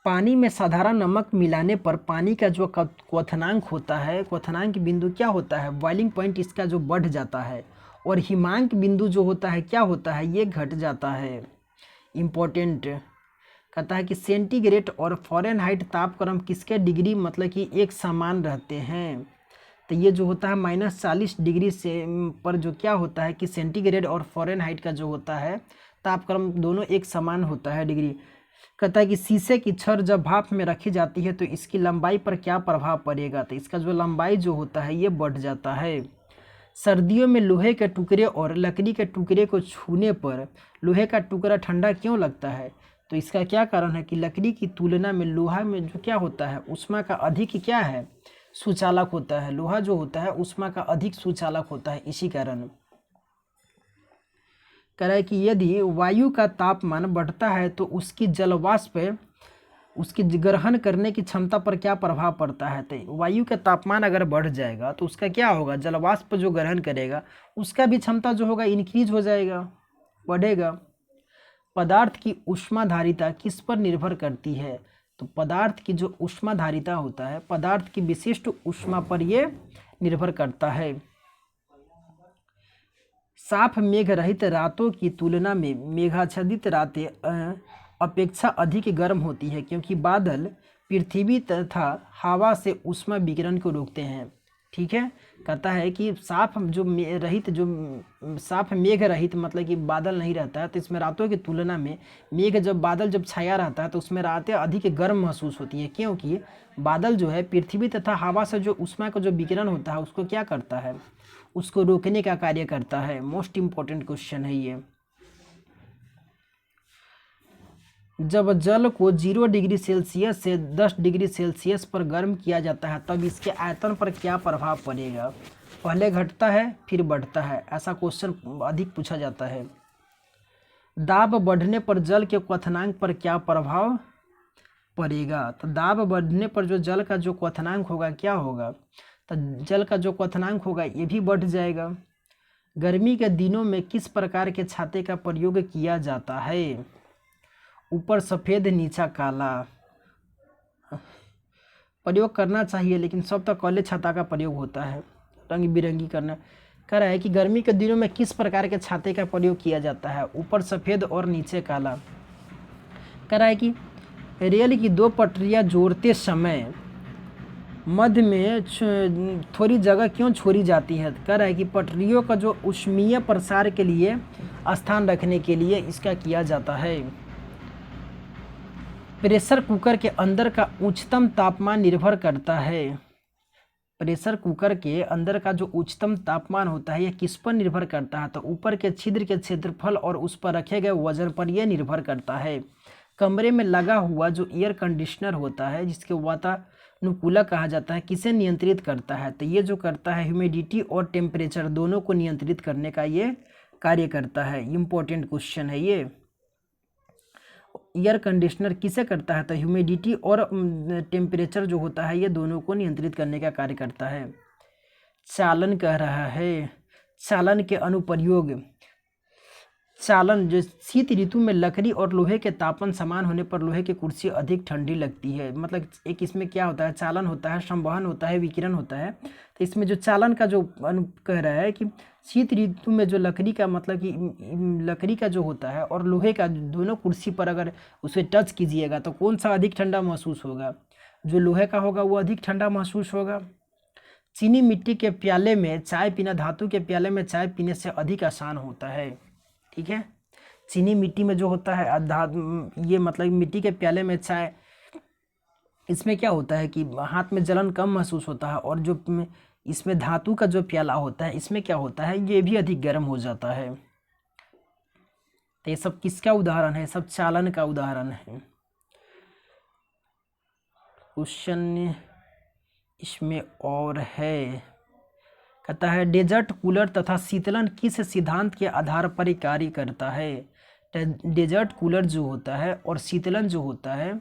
पानी में साधारण नमक मिलाने पर पानी का जो क्वथनांक होता है, क्वथनांक बिंदु क्या होता है, बॉइलिंग पॉइंट इसका जो बढ़ जाता है, और हिमांक बिंदु जो होता है क्या होता है, ये घट जाता है। इम्पोर्टेंट कहता है कि सेंटीग्रेड और फ़ारेनहाइट तापक्रम किसके डिग्री मतलब कि एक समान रहते हैं। तो ये जो होता है -40 डिग्री से पर जो क्या होता है कि सेंटीग्रेड और फ़ारेनहाइट का जो होता है तापक्रम दोनों एक समान होता है डिग्री। कहता है कि शीशे की छड़ जब भाप में रखी जाती है तो इसकी लंबाई पर क्या प्रभाव पड़ेगा। तो इसका जो लंबाई जो होता है ये बढ़ जाता है। सर्दियों में लोहे के टुकड़े और लकड़ी के टुकड़े को छूने पर लोहे का टुकड़ा ठंडा क्यों लगता है। तो इसका क्या कारण है कि लकड़ी की तुलना में लोहा में जो क्या होता है ऊष्मा का अधिक क्या है, सुचालक होता है। लोहा जो होता है ऊष्मा का अधिक सुचालक होता है, इसी कारण। कह रहा है कि यदि वायु का तापमान बढ़ता है तो उसकी जलवाष्प उसकी ग्रहण करने की क्षमता पर क्या प्रभाव पड़ता है। तो वायु का तापमान अगर बढ़ जाएगा तो उसका क्या होगा, जलवाष्प जो ग्रहण करेगा उसका भी क्षमता जो होगा इंक्रीज हो जाएगा, बढ़ेगा। पदार्थ की ऊष्माधारिता किस पर निर्भर करती है। तो पदार्थ की जो ऊष्माधारिता होता है पदार्थ की विशिष्ट ऊष्मा पर यह निर्भर करता है। साफ मेघ रहित रातों की तुलना में मेघाच्छादित रातें अपेक्षा अधिक गर्म होती है, क्योंकि बादल पृथ्वी तथा हवा से ऊष्मा विकिरण को रोकते हैं। ठीक है, कहता है कि साफ मेघ रहित मतलब कि बादल नहीं रहता है, तो इसमें रातों की तुलना में मेघ जब बादल जब छाया रहता है तो उसमें रातें अधिक गर्म महसूस होती हैं, क्योंकि बादल जो है पृथ्वी तथा हवा से जो ऊष्मा का जो विकिरण होता है उसको क्या करता है, उसको रोकने का कार्य करता है। मोस्ट इम्पोर्टेंट क्वेश्चन है ये। जब जल को 0 डिग्री सेल्सियस से 10 डिग्री सेल्सियस पर गर्म किया जाता है तब इसके आयतन पर क्या प्रभाव पड़ेगा। पहले घटता है फिर बढ़ता है, ऐसा क्वेश्चन अधिक पूछा जाता है। दाब बढ़ने पर जल के क्वथनांक पर क्या प्रभाव पड़ेगा। तो दाब बढ़ने पर जो जल का जो क्वथनांक होगा क्या होगा, तो जल का जो क्वथनांक होगा ये भी बढ़ जाएगा। गर्मी के दिनों में किस प्रकार के छाते का प्रयोग किया जाता है। ऊपर सफ़ेद नीचा काला, प्रयोग करना चाहिए लेकिन सब तक काले छाता का प्रयोग होता है, रंग बिरंगी करना। कह रहा है कि गर्मी के दिनों में किस प्रकार के छाते का प्रयोग किया जाता है, ऊपर सफ़ेद और नीचे काला। कह रहा है कि रेल की 2 पटरियां जोड़ते समय मध्य में थोड़ी जगह क्यों छोड़ी जाती है। कह रहा है कि पटरियों का जो ऊष्मीय प्रसार के लिए स्थान रखने के लिए इसका किया जाता है। प्रेशर कुकर के अंदर का उच्चतम तापमान निर्भर करता है। प्रेशर कुकर के अंदर का जो उच्चतम तापमान होता है यह किस पर निर्भर करता है? तो ऊपर के छिद्र के क्षेत्रफल और उस पर रखे गए वजन पर यह निर्भर करता है। कमरे में लगा हुआ जो एयर कंडीशनर होता है जिसके वातानुकूलक कहा जाता है, किसे नियंत्रित करता है? तो ये जो करता है ह्यूमिडिटी और टेम्परेचर दोनों को नियंत्रित करने का ये कार्य करता है। इम्पोर्टेंट क्वेश्चन है ये। एयर कंडीशनर किसे करता है? तो ह्यूमिडिटी और टेम्परेचर जो होता है ये दोनों को नियंत्रित करने का कार्य करता है। चालन कह रहा है, चालन के अनुप्रयोग। चालन जो शीत ऋतु में लकड़ी और लोहे के तापमान समान होने पर लोहे की कुर्सी अधिक ठंडी लगती है। मतलब एक इसमें क्या होता है, चालन होता है, संवहन होता है, विकिरण होता है। तो इसमें जो चालन का जो कह रहा है कि शीत ऋतु में जो लकड़ी का मतलब कि लकड़ी का जो होता है और लोहे का दोनों कुर्सी पर अगर उसे टच कीजिएगा तो कौन सा अधिक ठंडा महसूस होगा? जो लोहे का होगा वो अधिक ठंडा महसूस होगा। चीनी मिट्टी के प्याले में चाय पीना धातु के प्याले में चाय पीने से अधिक आसान होता है। ठीक है, चीनी मिट्टी में जो होता है ये मतलब मिट्टी के प्याले में चाय, इसमें क्या होता है कि हाथ में जलन कम महसूस होता है, और जो इसमें धातु का जो प्याला होता है इसमें क्या होता है, ये भी अधिक गर्म हो जाता है। तो ये सब किसका उदाहरण है? सब चालन का उदाहरण है। क्वेश्चन इसमें और है, कहता है डेजर्ट कूलर तथा शीतलन किस सिद्धांत के आधार पर कार्य करता है? डेजर्ट कूलर जो होता है और शीतलन जो होता है,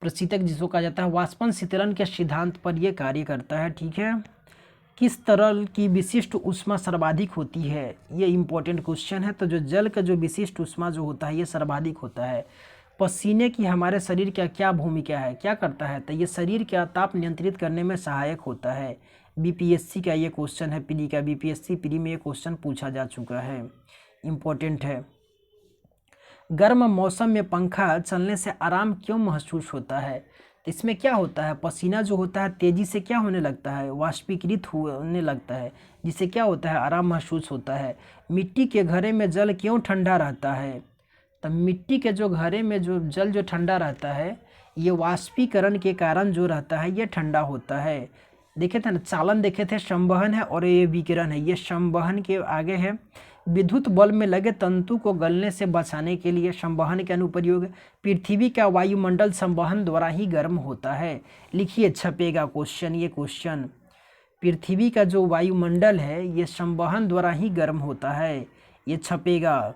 प्रशीतक जिसको कहा जाता है, वाष्पन शीतलन के सिद्धांत पर यह कार्य करता है। ठीक है, किस तरल की विशिष्ट ऊष्मा सर्वाधिक होती है? ये इंपॉर्टेंट क्वेश्चन है। तो जो जल का जो विशिष्ट ऊष्मा जो होता है ये सर्वाधिक होता है। पसीने की हमारे शरीर का क्या भूमिका है, क्या करता है? तो ये शरीर का ताप नियंत्रित करने में सहायक होता है। बीपीएससी का ये क्वेश्चन है, प्री का बीपीएससी प्री में ये क्वेश्चन पूछा जा चुका है, इम्पोर्टेंट है। गर्म मौसम में पंखा चलने से आराम क्यों महसूस होता है? तो इसमें क्या होता है, पसीना जो होता है तेजी से क्या होने लगता है, वाष्पीकृत होने लगता है, जिससे क्या होता है, आराम महसूस होता है। मिट्टी के घड़े में जल क्यों ठंडा रहता है? तो मिट्टी के जो घड़े में जो जल जो ठंडा रहता है ये वाष्पीकरण के कारण जो रहता है ये ठंडा होता है। देखे थे ना, चालन देखे थे, संवहन है और ये विकिरण है। ये संवहन के आगे है। विद्युत बल्ब में लगे तंतु को गलने से बचाने के लिए संवहन के अनुप्रयोग। पृथ्वी का वायुमंडल संवहन द्वारा ही गर्म होता है। लिखिए, छपेगा क्वेश्चन, ये क्वेश्चन। पृथ्वी का जो वायुमंडल है ये संवहन द्वारा ही गर्म होता है, ये छपेगा।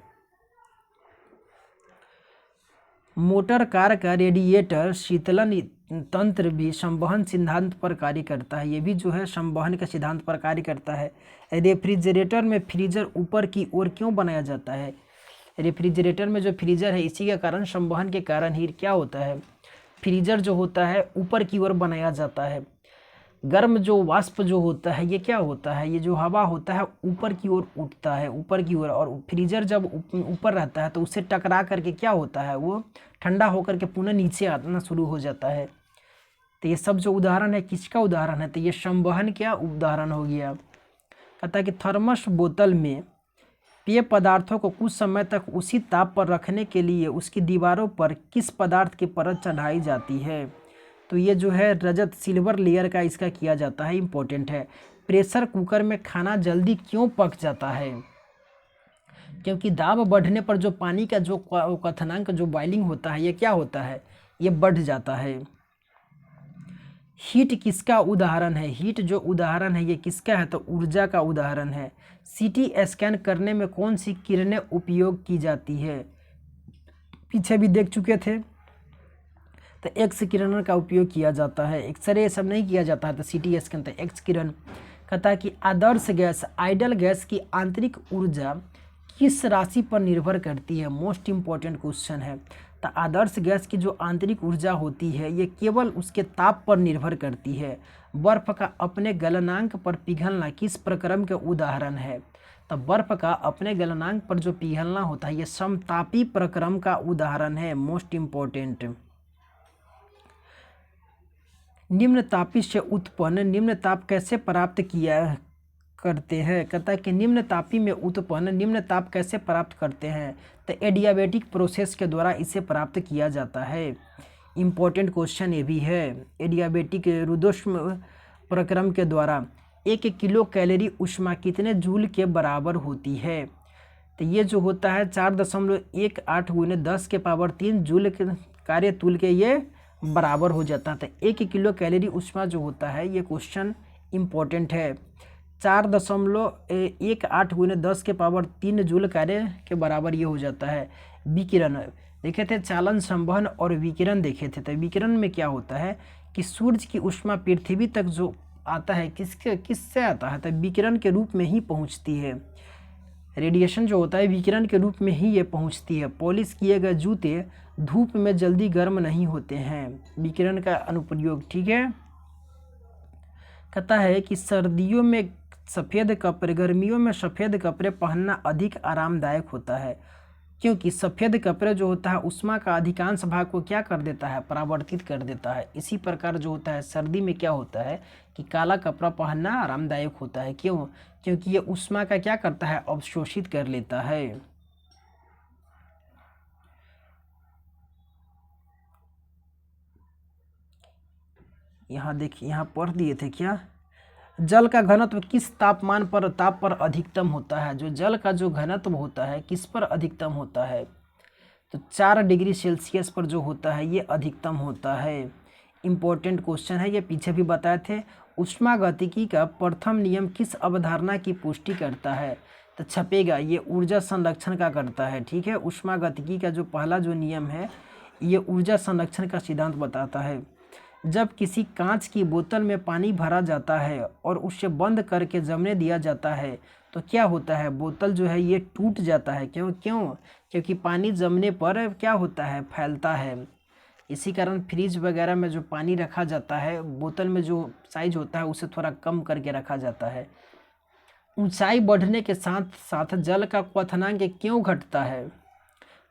मोटर कार का रेडिएटर शीतलन तंत्र भी संवहन सिद्धांत पर कार्य करता है। ये भी जो है संवहन के सिद्धांत पर कार्य करता है। रेफ्रिजरेटर में फ्रीजर ऊपर की ओर क्यों बनाया जाता है? रेफ्रिजरेटर में जो फ्रीजर है इसी के कारण, संवहन के कारण ही क्या होता है, फ्रीजर जो होता है ऊपर की ओर बनाया जाता है। गर्म जो वाष्प जो होता है ये क्या होता है, ये जो हवा होता है ऊपर की ओर उठता है, ऊपर की ओर, और फ्रीजर जब ऊपर रहता है तो उससे टकरा करके क्या होता है, वो ठंडा होकर के पुनः नीचे आना शुरू हो जाता है। तो ये सब जो उदाहरण है किसका उदाहरण है? तो ये संवहन क्या उदाहरण हो गया। कहता है कि थर्मस बोतल में पेय पदार्थों को कुछ समय तक उसी ताप पर रखने के लिए उसकी दीवारों पर किस पदार्थ की परत चढ़ाई जाती है? तो ये जो है रजत, सिल्वर लेयर का इसका किया जाता है, इम्पोर्टेंट है। प्रेशर कुकर में खाना जल्दी क्यों पक जाता है? क्योंकि दाब बढ़ने पर जो पानी का जो क्वथनांक जो बॉइलिंग होता है ये क्या होता है, ये बढ़ जाता है। हीट किसका उदाहरण है? हीट जो उदाहरण है ये किसका है? तो ऊर्जा का उदाहरण है। सीटी स्कैन करने में कौन सी किरणें उपयोग की जाती है? पीछे भी देख चुके थे। तो एक्स किरण का उपयोग किया जाता है, एक्सरे सब नहीं किया जाता है। तो सीटी स्कैन तो एक्स किरण। कहता है कि आदर्श गैस, आइडल गैस की आंतरिक ऊर्जा किस राशि पर निर्भर करती है? मोस्ट इम्पॉर्टेंट क्वेश्चन है। तो आदर्श गैस की जो आंतरिक ऊर्जा होती है ये केवल उसके ताप पर निर्भर करती है। बर्फ का अपने गलनांक पर पिघलना किस प्रक्रम के उदाहरण है? तो बर्फ का अपने गलनांक पर जो पिघलना होता है ये समतापी प्रक्रम का उदाहरण है, मोस्ट इम्पॉर्टेंट। निम्न तापी से उत्पन्न निम्न ताप कैसे प्राप्त किया करते हैं? कहता है कि निम्न तापी में उत्पन्न निम्न ताप कैसे प्राप्त करते हैं? तो एडियाबेटिक प्रोसेस के द्वारा इसे प्राप्त किया जाता है। इम्पोर्टेंट क्वेश्चन ये भी है। एडियाबेटिक रुद्धोष्म प्रक्रम के द्वारा 1 किलो कैलोरी ऊष्मा कितने जूल के बराबर होती है? तो ये जो होता है 4.18 गुने 10 के पावर 3 जूल के कार्य तुल्य के ये बराबर हो जाता है। तो 1 किलो कैलोरी ऊष्मा जो होता है, ये क्वेश्चन इम्पोर्टेंट है। 4.18 गुने 10 के पावर 3 जूल कार्य के बराबर ये हो जाता है। विकिरण देखे थे, चालन, संवहन और विकिरण देखे थे। तो विकिरण में क्या होता है कि सूर्य की ऊष्मा पृथ्वी तक जो आता है किससे आता है? तो विकिरण के रूप में ही पहुंचती है। रेडिएशन जो होता है विकिरण के रूप में ही ये पहुंचती है। पॉलिश किए गए जूते धूप में जल्दी गर्म नहीं होते हैं, विकिरण का अनुप्रयोग। ठीक है, कहता है कि सर्दियों में सफ़ेद कपड़े, गर्मियों में सफ़ेद कपड़े पहनना अधिक आरामदायक होता है, क्योंकि सफ़ेद कपड़े जो होता है ऊष्मा का अधिकांश भाग को क्या कर देता है? परावर्तित कर देता है। इसी प्रकार जो होता है सर्दी में क्या होता है कि काला कपड़ा पहनना आरामदायक होता है। क्यों? क्योंकि ये ऊष्मा का क्या करता है? अवशोषित कर लेता है। यहाँ देखिए, यहाँ पढ़ दिए थे क्या? जल का घनत्व किस ताप पर अधिकतम होता है? जो जल का जो घनत्व होता है किस पर अधिकतम होता है? तो 4 डिग्री सेल्सियस पर जो होता है ये अधिकतम होता है। इम्पोर्टेंट क्वेश्चन है, ये पीछे भी बताए थे। ऊष्मागतिकी का प्रथम नियम किस अवधारणा की पुष्टि करता है? तो छपेगा, ये ऊर्जा संरक्षण का करता है। ठीक है, ऊष्मागतिकी का जो पहला जो नियम है ये ऊर्जा संरक्षण का सिद्धांत बताता है। जब किसी कांच की बोतल में पानी भरा जाता है और उसे बंद करके जमने दिया जाता है तो क्या होता है? बोतल जो है ये टूट जाता है। क्योंकि पानी जमने पर क्या होता है? फैलता है। इसी कारण फ्रिज वगैरह में जो पानी रखा जाता है, बोतल में जो साइज होता है उसे थोड़ा कम करके रखा जाता है। ऊंचाई बढ़ने के साथ साथ जल का क्वथनांक क्यों घटता है?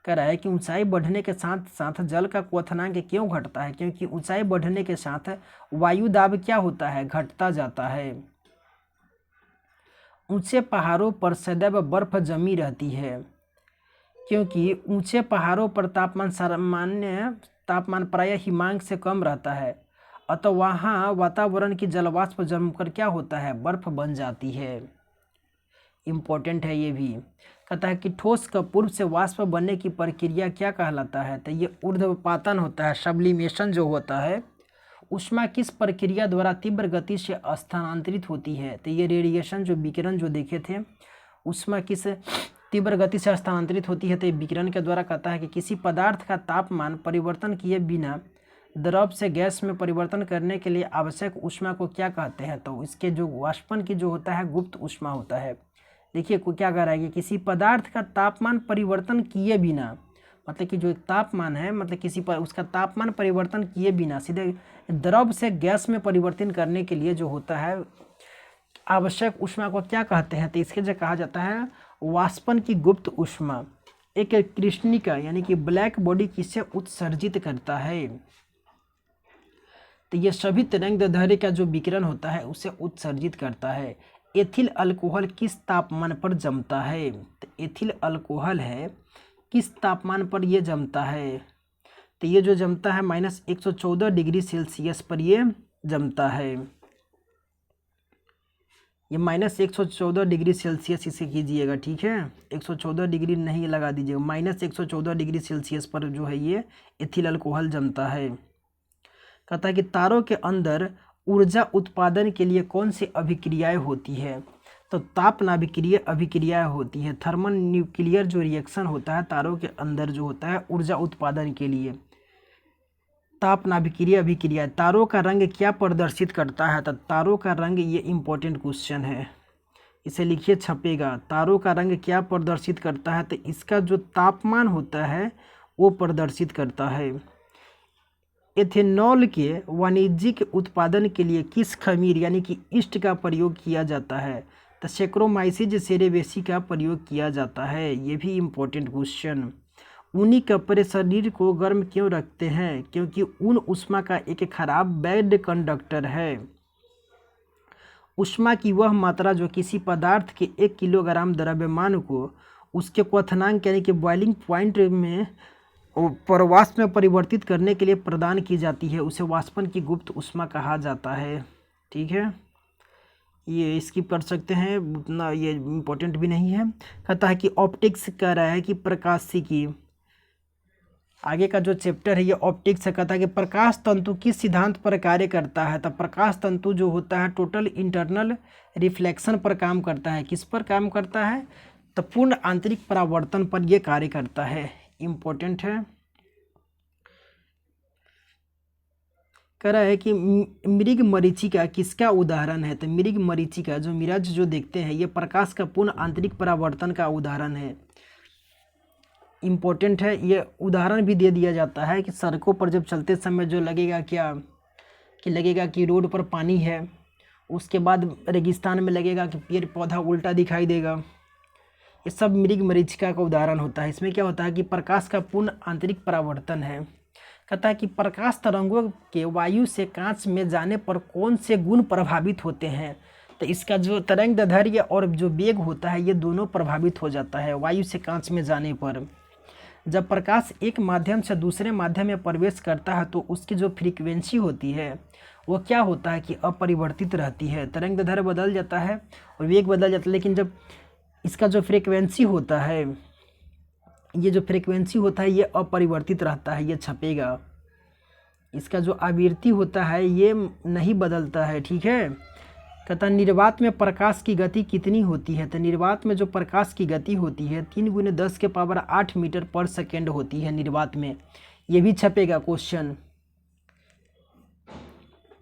कह रहा है कि ऊंचाई बढ़ने के साथ साथ जल का क्वथनांक क्यों घटता है? क्योंकि ऊंचाई बढ़ने के साथ वायु दाब क्या होता है? घटता जाता है। ऊंचे पहाड़ों पर सदैव बर्फ जमी रहती है, क्योंकि ऊंचे पहाड़ों पर तापमान प्रायः हिमांक से कम रहता है, अतः वहाँ वातावरण की जलवाष्प जमकर क्या होता है? बर्फ बन जाती है। इम्पोर्टेंट है ये भी। कहता है कि ठोस का पूर्व से वाष्प बनने की प्रक्रिया क्या कहलाता है? तो ये ऊर्ध्वपातन होता है। सब्लिमेशन जो होता है, ऊष्मा किस प्रक्रिया द्वारा तीव्र गति से स्थानांतरित होती है? तो ये रेडिएशन जो विकिरण जो देखे थे, ऊष्मा किस तीव्र गति से स्थानांतरित होती है? तो ये विकिरण के द्वारा। कहता है कि किसी पदार्थ का तापमान परिवर्तन किए बिना द्रव से गैस में परिवर्तन करने के लिए आवश्यक ऊष्मा को क्या कहते हैं? तो इसके जो वाष्पन की जो होता है गुप्त ऊष्मा होता है। देखिए को क्या कह रहा है कि किसी पदार्थ का तापमान परिवर्तन किए बिना, मतलब कि जो तापमान है, मतलब किसी पर उसका तापमान परिवर्तन किए बिना सीधे द्रव से गैस में परिवर्तन करने के लिए जो होता है आवश्यक ऊष्मा को क्या कहते हैं? तो इसके जो कहा जाता है वाष्पन की गुप्त ऊष्मा। एक कृष्णिका यानी कि ब्लैक बॉडी किसे उत्सर्जित करता है? तो ये सभी तरंगदैर्ध्य का जो विकिरण होता है उसे उत्सर्जित करता है। एथिल अल्कोहल किस तापमान पर जमता है? तो एथिल अल्कोहल है किस तापमान पर ये जमता है? तो ये जो जमता है -114 डिग्री सेल्सियस पर ये जमता है। ये -114 डिग्री सेल्सियस इसे कीजिएगा। ठीक है, 114 डिग्री नहीं लगा दीजिएगा, -114 डिग्री सेल्सियस पर जो है ये एथिल अल्कोहल जमता है। कहता है कि तारों के अंदर ऊर्जा उत्पादन के लिए कौन सी अभिक्रियाएं होती है? तो ताप नाभिकीय अभिक्रियाएं होती है। थर्मल न्यूक्लियर जो रिएक्शन होता है तारों के अंदर जो होता है ऊर्जा उत्पादन के लिए, ताप नाभिकीय अभिक्रिया। तारों का रंग क्या प्रदर्शित करता है? तो तारों का रंग, ये इम्पोर्टेंट क्वेश्चन है, इसे लिखिए, छपेगा। तारों का रंग क्या प्रदर्शित करता है? तो इसका जो तापमान होता है वो प्रदर्शित करता है। एथेनॉल के वाणिज्यिक उत्पादन के लिए किस खमीर यानी कि ईस्ट का प्रयोग किया जाता है? तो सेक्रोमाइसिस सेरेवेसी का प्रयोग किया जाता है। ये भी इम्पोर्टेंट क्वेश्चन। ऊनी कपड़े शरीर को गर्म क्यों रखते हैं? क्योंकि ऊन ऊष्मा का एक खराब बैड कंडक्टर है। ऊष्मा की वह मात्रा जो किसी पदार्थ के 1 किलोग्राम द्रव्यमान को उसके क्वथनांक यानी कि बॉइलिंग पॉइंट में पर वाष्प में परिवर्तित करने के लिए प्रदान की जाती है उसे वाष्पन की गुप्त ऊष्मा कहा जाता है। ठीक है, ये स्किप कर सकते हैं, उतना ये इम्पोर्टेंट भी नहीं है। कहता है कि ऑप्टिक्स कह रहा है कि प्रकाशिकी, आगे का जो चैप्टर है ये ऑप्टिक्स से कहता है कि प्रकाश तंतु किस सिद्धांत पर कार्य करता है। तो प्रकाश तंतु जो होता है टोटल इंटरनल रिफ्लेक्शन पर काम करता है। किस पर काम करता है? तो पूर्ण आंतरिक परावर्तन पर यह कार्य करता है। इम्पोर्टेंट है। कह रहा है कि मृग मरीचिका किसका उदाहरण है? तो मृग मरीचिका जो मिराज जो देखते हैं ये प्रकाश का पूर्ण आंतरिक परावर्तन का उदाहरण है। इम्पोर्टेंट है। ये उदाहरण भी दे दिया जाता है कि सड़कों पर जब चलते समय जो लगेगा क्या कि लगेगा कि रोड पर पानी है, उसके बाद रेगिस्तान में लगेगा कि पेड़ पौधा उल्टा दिखाई देगा। ये सब मृग मरीचिका का उदाहरण होता है। इसमें क्या होता है कि प्रकाश का पूर्ण आंतरिक परावर्तन है। कहता है कि प्रकाश तरंगों के वायु से कांच में जाने पर कौन से गुण प्रभावित होते हैं? तो इसका जो तरंग दैर्ध्य और जो वेग होता है ये दोनों प्रभावित हो जाता है वायु से कांच में जाने पर। जब प्रकाश एक माध्यम से दूसरे माध्यम में प्रवेश करता है तो उसकी जो फ्रीक्वेंसी होती है वो क्या होता है कि अपरिवर्तित रहती है। तरंग दैर्ध्य बदल जाता है और वेग बदल जाता है, लेकिन जब इसका जो फ्रीक्वेंसी होता है ये अपरिवर्तित रहता है, ये छपेगा। इसका जो आवृत्ति होता है ये नहीं बदलता है। ठीक है। कहता निर्वात में प्रकाश की गति कितनी होती है? तो निर्वात में जो प्रकाश की गति होती है 3×10⁸ मीटर पर सेकेंड होती है निर्वात में। ये भी छपेगा क्वेश्चन।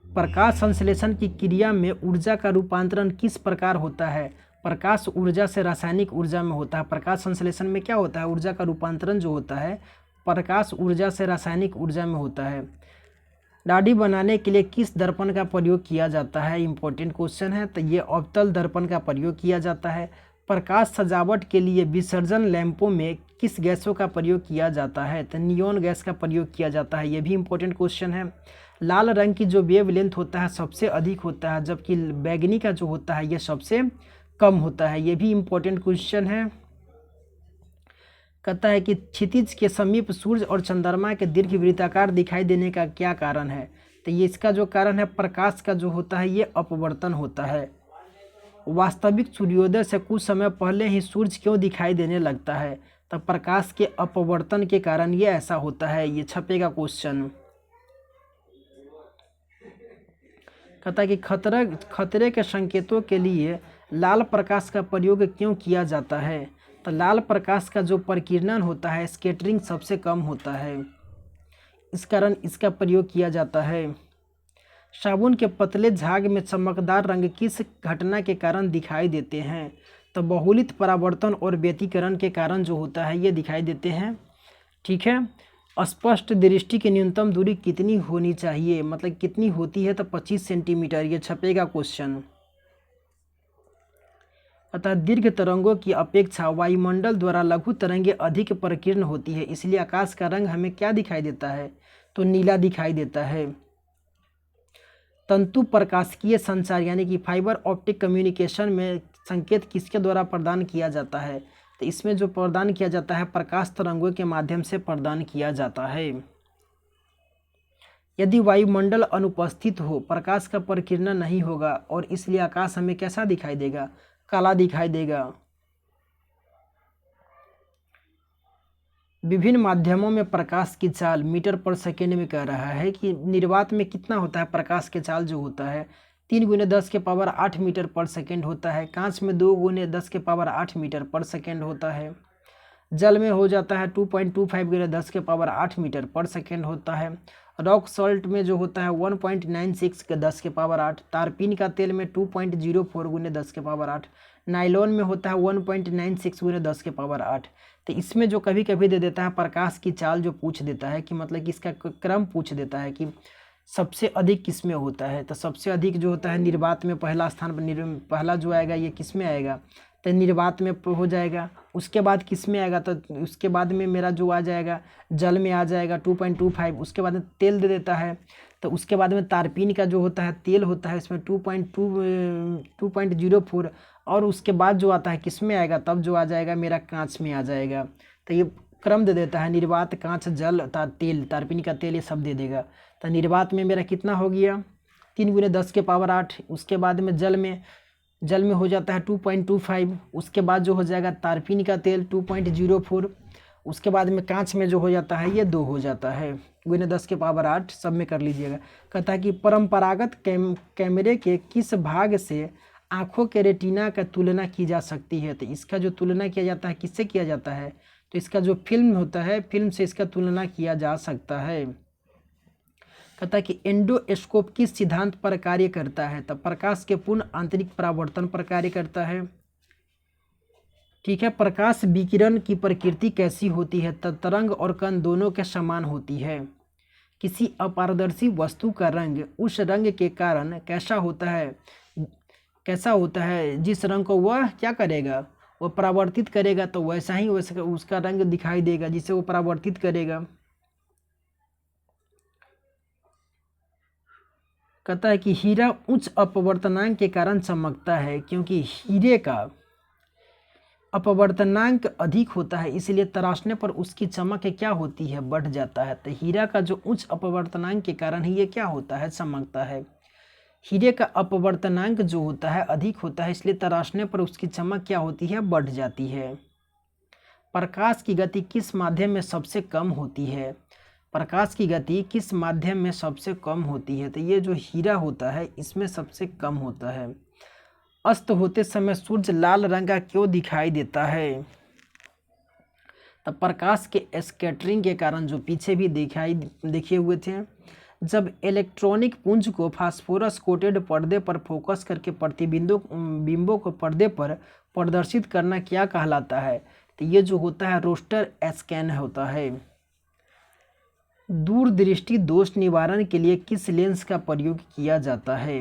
प्रकाश संश्लेषण की क्रिया में ऊर्जा का रूपांतरण किस प्रकार होता है? प्रकाश ऊर्जा से रासायनिक ऊर्जा में होता है। प्रकाश संश्लेषण में क्या होता है? ऊर्जा का रूपांतरण जो होता है प्रकाश ऊर्जा से रासायनिक ऊर्जा में होता है। दाढ़ी बनाने के लिए किस दर्पण का प्रयोग किया जाता है? इंपॉर्टेंट क्वेश्चन है। तो ये अवतल दर्पण का प्रयोग किया जाता है। प्रकाश सजावट के लिए विसर्जन लैंपों में किस गैसों का प्रयोग किया जाता है? तो नियोन गैस का प्रयोग किया जाता है। ये भी इंपॉर्टेंट क्वेश्चन है। लाल रंग की जो वेवलेंथ होता है सबसे अधिक होता है, जबकि बैगनी का जो होता है ये सबसे कम होता है। ये भी इंपॉर्टेंट क्वेश्चन है। कहता है कि क्षितिज के समीप सूर्य और चंद्रमा के दीर्घ वृत्ताकार दिखाई देने का क्या कारण है? तो ये इसका जो कारण है प्रकाश का जो होता है ये अपवर्तन होता है। वास्तविक सूर्योदय से कुछ समय पहले ही सूर्य क्यों दिखाई देने लगता है? तो प्रकाश के अपवर्तन के कारण ये ऐसा होता है। ये छपेगा क्वेश्चन। कहता है कि खतरे के संकेतों के लिए लाल प्रकाश का प्रयोग क्यों किया जाता है? तो लाल प्रकाश का जो प्रकीर्णन होता है स्कैटरिंग सबसे कम होता है, इस कारण इसका प्रयोग किया जाता है। साबुन के पतले झाग में चमकदार रंग किस घटना के कारण दिखाई देते हैं? तो बहुलित परावर्तन और व्यतिकरण के कारण जो होता है ये दिखाई देते हैं। ठीक है। स्पष्ट दृष्टि की न्यूनतम दूरी कितनी होनी चाहिए? मतलब कितनी होती है? तो 25 सेंटीमीटर। ये छपेगा क्वेश्चन। अतः दीर्घ तरंगों की अपेक्षा वायुमंडल द्वारा लघु तरंगें अधिक प्रकीर्ण होती है, इसलिए आकाश का रंग हमें क्या दिखाई देता है? तो नीला दिखाई देता है। तंतु प्रकाशिकीय संचार यानी कि फाइबर ऑप्टिक कम्युनिकेशन में संकेत किसके द्वारा प्रदान किया जाता है? तो इसमें जो प्रदान किया जाता है प्रकाश तरंगों के माध्यम से प्रदान किया जाता है। यदि वायुमंडल अनुपस्थित हो प्रकाश का प्रकीर्णन नहीं होगा और इसलिए आकाश हमें कैसा दिखाई देगा? काला दिखाई देगा। विभिन्न माध्यमों में प्रकाश की चाल मीटर पर सेकेंड में कह रहा है कि निर्वात में कितना होता है प्रकाश की चाल जो होता है 3×10⁸ मीटर पर सेकेंड होता है। कांच में 2×10⁸ मीटर पर सेकेंड होता है। जल में हो जाता है 2.25×10⁸ मीटर पर सेकेंड होता है। रॉक सॉल्ट में जो होता है 1.96×10⁸। तारपीन का तेल में 2.04×10⁸। नाइलॉन में होता है 1.96×10⁸। तो इसमें जो कभी कभी दे देता है प्रकाश की चाल जो पूछ देता है कि मतलब कि इसका क्रम पूछ देता है कि सबसे अधिक किस में होता है। तो सबसे अधिक जो होता है निर्वात में पहला स्थान पर, पहला जो आएगा ये किस में आएगा? तो निर्वात में हो जाएगा। उसके बाद किस में आएगा? तो उसके बाद में मेरा जो आ जाएगा जल में आ जाएगा 2.25। उसके बाद में तेल दे देता है। तो उसके बाद में तारपीन का जो होता है तेल होता है इसमें 2.04। और उसके बाद जो आता है किस में आएगा? तब जो आ जाएगा मेरा कांच में आ जाएगा। तो ये क्रम दे देता है निर्वात, कांच, जल, तेल, तारपीन का तेल, ये सब दे देगा। तो निर्वात में मेरा कितना हो गया 3 × 10 के पावर 8। उसके बाद में जल में हो जाता है 2.25। उसके बाद जो हो जाएगा तारपीन का तेल 2.04। उसके बाद में कांच में जो हो जाता है ये 2 हो जाता है। × 10 के पावर 8 सब में कर लीजिएगा। कहता है कि परंपरागत कैमरे के किस भाग से आँखों के रेटिना का तुलना की जा सकती है। तो इसका जो तुलना किया जाता है किससे किया जाता है, तो इसका जो फिल्म होता है फिल्म से इसका तुलना किया जा सकता है। कहता है कि एंडोस्कोप किस सिद्धांत पर कार्य करता है, तब प्रकाश के पूर्ण आंतरिक परावर्तन पर कार्य करता है। ठीक है, प्रकाश विकिरण की प्रकृति कैसी होती है, तब तरंग और कण दोनों के समान होती है। किसी अपारदर्शी वस्तु का रंग उस रंग के कारण कैसा होता है जिस रंग को वह क्या करेगा, वह परावर्तित करेगा, तो वैसा ही उसका रंग दिखाई देगा जिसे वो परावर्तित करेगा। कहता है कि हीरा उच्च अपवर्तनांक के कारण चमकता है, क्योंकि हीरे का अपवर्तनांक अधिक होता है, इसलिए तराशने पर उसकी चमक क्या होती है, बढ़ जाता है। तो हीरा का जो उच्च अपवर्तनांक के कारण ही ये क्या होता है, चमकता है। हीरे का अपवर्तनांक जो होता है अधिक होता है, इसलिए तराशने पर उसकी चमक क्या होती है, बढ़ जाती है। प्रकाश की गति किस माध्यम में सबसे कम होती है, प्रकाश की गति किस माध्यम में सबसे कम होती है, तो ये जो हीरा होता है इसमें सबसे कम होता है। अस्त होते समय सूर्य लाल रंग का क्यों दिखाई देता है, तब प्रकाश के स्कैटरिंग के कारण, जो पीछे भी देखे हुए थे। जब इलेक्ट्रॉनिक पुंज को फास्फोरस कोटेड पर्दे पर फोकस करके बिंबों को पर्दे पर प्रदर्शित करना क्या कहलाता है, तो ये जो होता है रोस्टर स्कैन होता है। दूरदृष्टि दोष निवारण के लिए किस लेंस का प्रयोग किया जाता है,